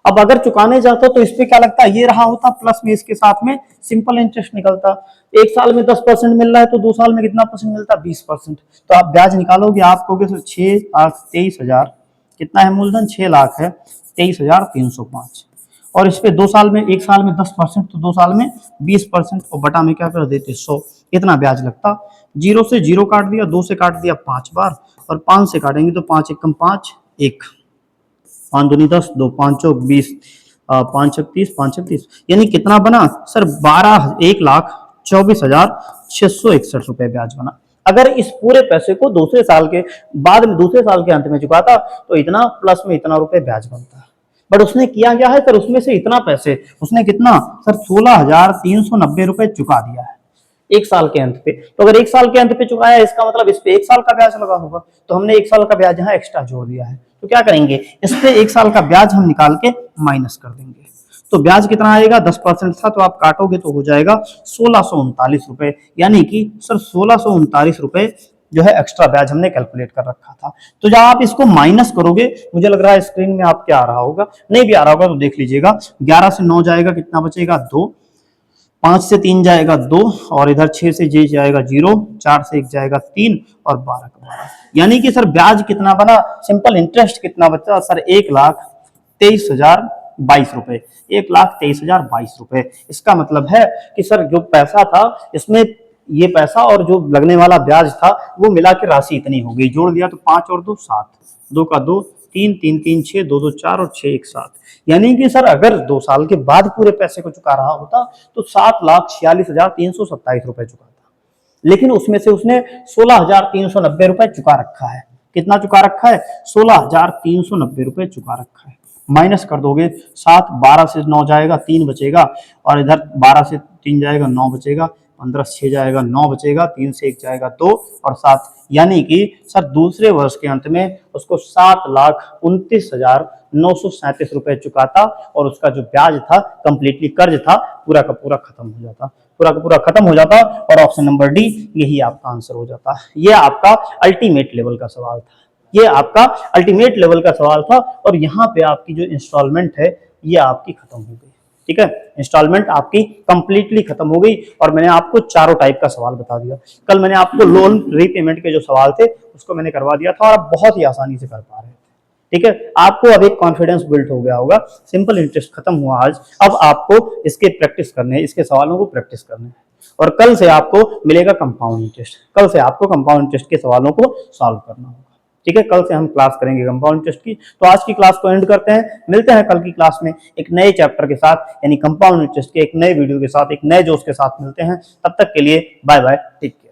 अब अगर चुकाने जाता तो इस पे क्या लगता है, ये रहा होता प्लस में इसके साथ में सिंपल इंटरेस्ट निकलता। 1 साल में 10% मिल रहा है तो 2 साल में कितना परसेंट मिलता, 20%। तो आप ब्याज निकालोगे, आप कहोगे 6,23,000, कितना है मूलधन, 6 लाख है, 23,305, और इस पे 2 साल में, 1 साल में 10% तो 2 साल में 20%, और बटा में क्या कर देते 100, इतना ब्याज लगता। 0 से 0 काट दिया, 2 से काट दिया 5 बार, और 5 से काटेंगे तो 5 एकम 5, 1, 5 दूनी 10, 2 5 चौक 20, 5 छक 30, 5 छक 30, यानी कितना बना सर, 1,24,661 रुपए ब्याज बना। अगर इस पूरे पैसे को दूसरे साल के बाद में, दूसरे साल के अंत में चुकाता तो इतना प्लस में इतना रुपए ब्याज बनता। बट उसने किया क्या है सर, उसमें से इतना पैसे उसने कितना सर 16,390 रुपए चुका दिया है 1 साल के अंत पे। तो अगर 1 साल के अंत पे चुकाया, इसका मतलब इस पे 1 साल का ब्याज लगा होगा, तो हमने 1 साल का ब्याज यहाँ एक्स्ट्रा जोड़ दिया है। तो क्या करेंगे, इस पे 1 साल का ब्याज हम निकाल के माइनस कर देंगे। तो ब्याज कितना आएगा, 10% था तो आप काटोगे तो हो जाएगा 1639 रुपए, यानी कि सर 1639 रुपए जो है एक्स्ट्रा ब्याज हमने कैलकुलेट कर रखा था। तो जब आप इसको माइनस करोगे, मुझे लग रहा है स्क्रीन में आपके आ रहा होगा, नहीं भी आ रहा होगा तो देख लीजिएगा, 11 से 9 जाएगा, कितना बचेगा 2, 5 से 3 जाएगा 2, और इधर 6 से जे जाएगा 0, 4 से 1 जाएगा 3, और 12 का 12, यानी कि सर ब्याज कितना बना, सिंपल इंटरेस्ट कितना बचा सर, 1,23,022 रुपए, 1,23,022 रुपए। इसका मतलब है कि सर जो पैसा था इसमें, ये पैसा और जो लगने वाला ब्याज था वो मिला के राशि इतनी हो गई, जोड़ दिया तो 5 और 2 7, 2 का 2, 3 3 3 6, 2 2 4 और 6 1 7, यानी कि सर अगर 2 साल के बाद पूरे पैसे को चुका रहा होता तो 7,46,327 रुपए चुका था। लेकिन उसमें से उसने 16,390 रुपए चुका रखा है। कितना चुका रखा है, 16,390 रुपए चुका रखा है। माइनस कर दोगे, 7, 12 से 9 जाएगा 3 बचेगा, और इधर 12 से 3 जाएगा 9 बचेगा, 15 से 6 जाएगा 9 बचेगा, 3 से 1 जाएगा 2 और 7, यानी कि सर दूसरे वर्ष के अंत में उसको 7,29,937 रुपए चुकाता, और उसका जो ब्याज था, कंप्लीटली कर्ज था, पूरा का पूरा खत्म हो जाता, पूरा का पूरा खत्म हो जाता, और ऑप्शन नंबर डी यही आपका आंसर हो जाता। ये आपका अल्टीमेट लेवल का सवाल था, ये आपका अल्टीमेट लेवल का सवाल था, और यहाँ पे आपकी जो इंस्टॉलमेंट है ये आपकी खत्म हो गई। ठीक है, इंस्टॉलमेंट आपकी कंप्लीटली खत्म हो गई, और मैंने आपको चारों टाइप का सवाल बता दिया। कल मैंने आपको लोन रीपेमेंट के जो सवाल थे उसको मैंने करवा दिया था, और आप बहुत ही आसानी से कर पा रहे थे। ठीक है, आपको अब एक कॉन्फिडेंस बिल्ड हो गया होगा। सिंपल इंटरेस्ट खत्म हुआ आज, अब आपको इसके प्रैक्टिस करने, इसके सवालों को प्रैक्टिस करने हैं, और कल से आपको मिलेगा कंपाउंड इंटरेस्ट। कल से आपको कंपाउंड इंटरेस्ट के सवालों को सॉल्व करना होगा। ठीक है, कल से हम क्लास करेंगे कंपाउंड इंटरेस्ट की। तो आज की क्लास को एंड करते हैं, मिलते हैं कल की क्लास में एक नए चैप्टर के साथ, यानी कंपाउंड इंटरेस्ट के एक नए वीडियो के साथ, एक नए जोश के साथ मिलते हैं। तब तक के लिए बाय बाय, टेक केयर।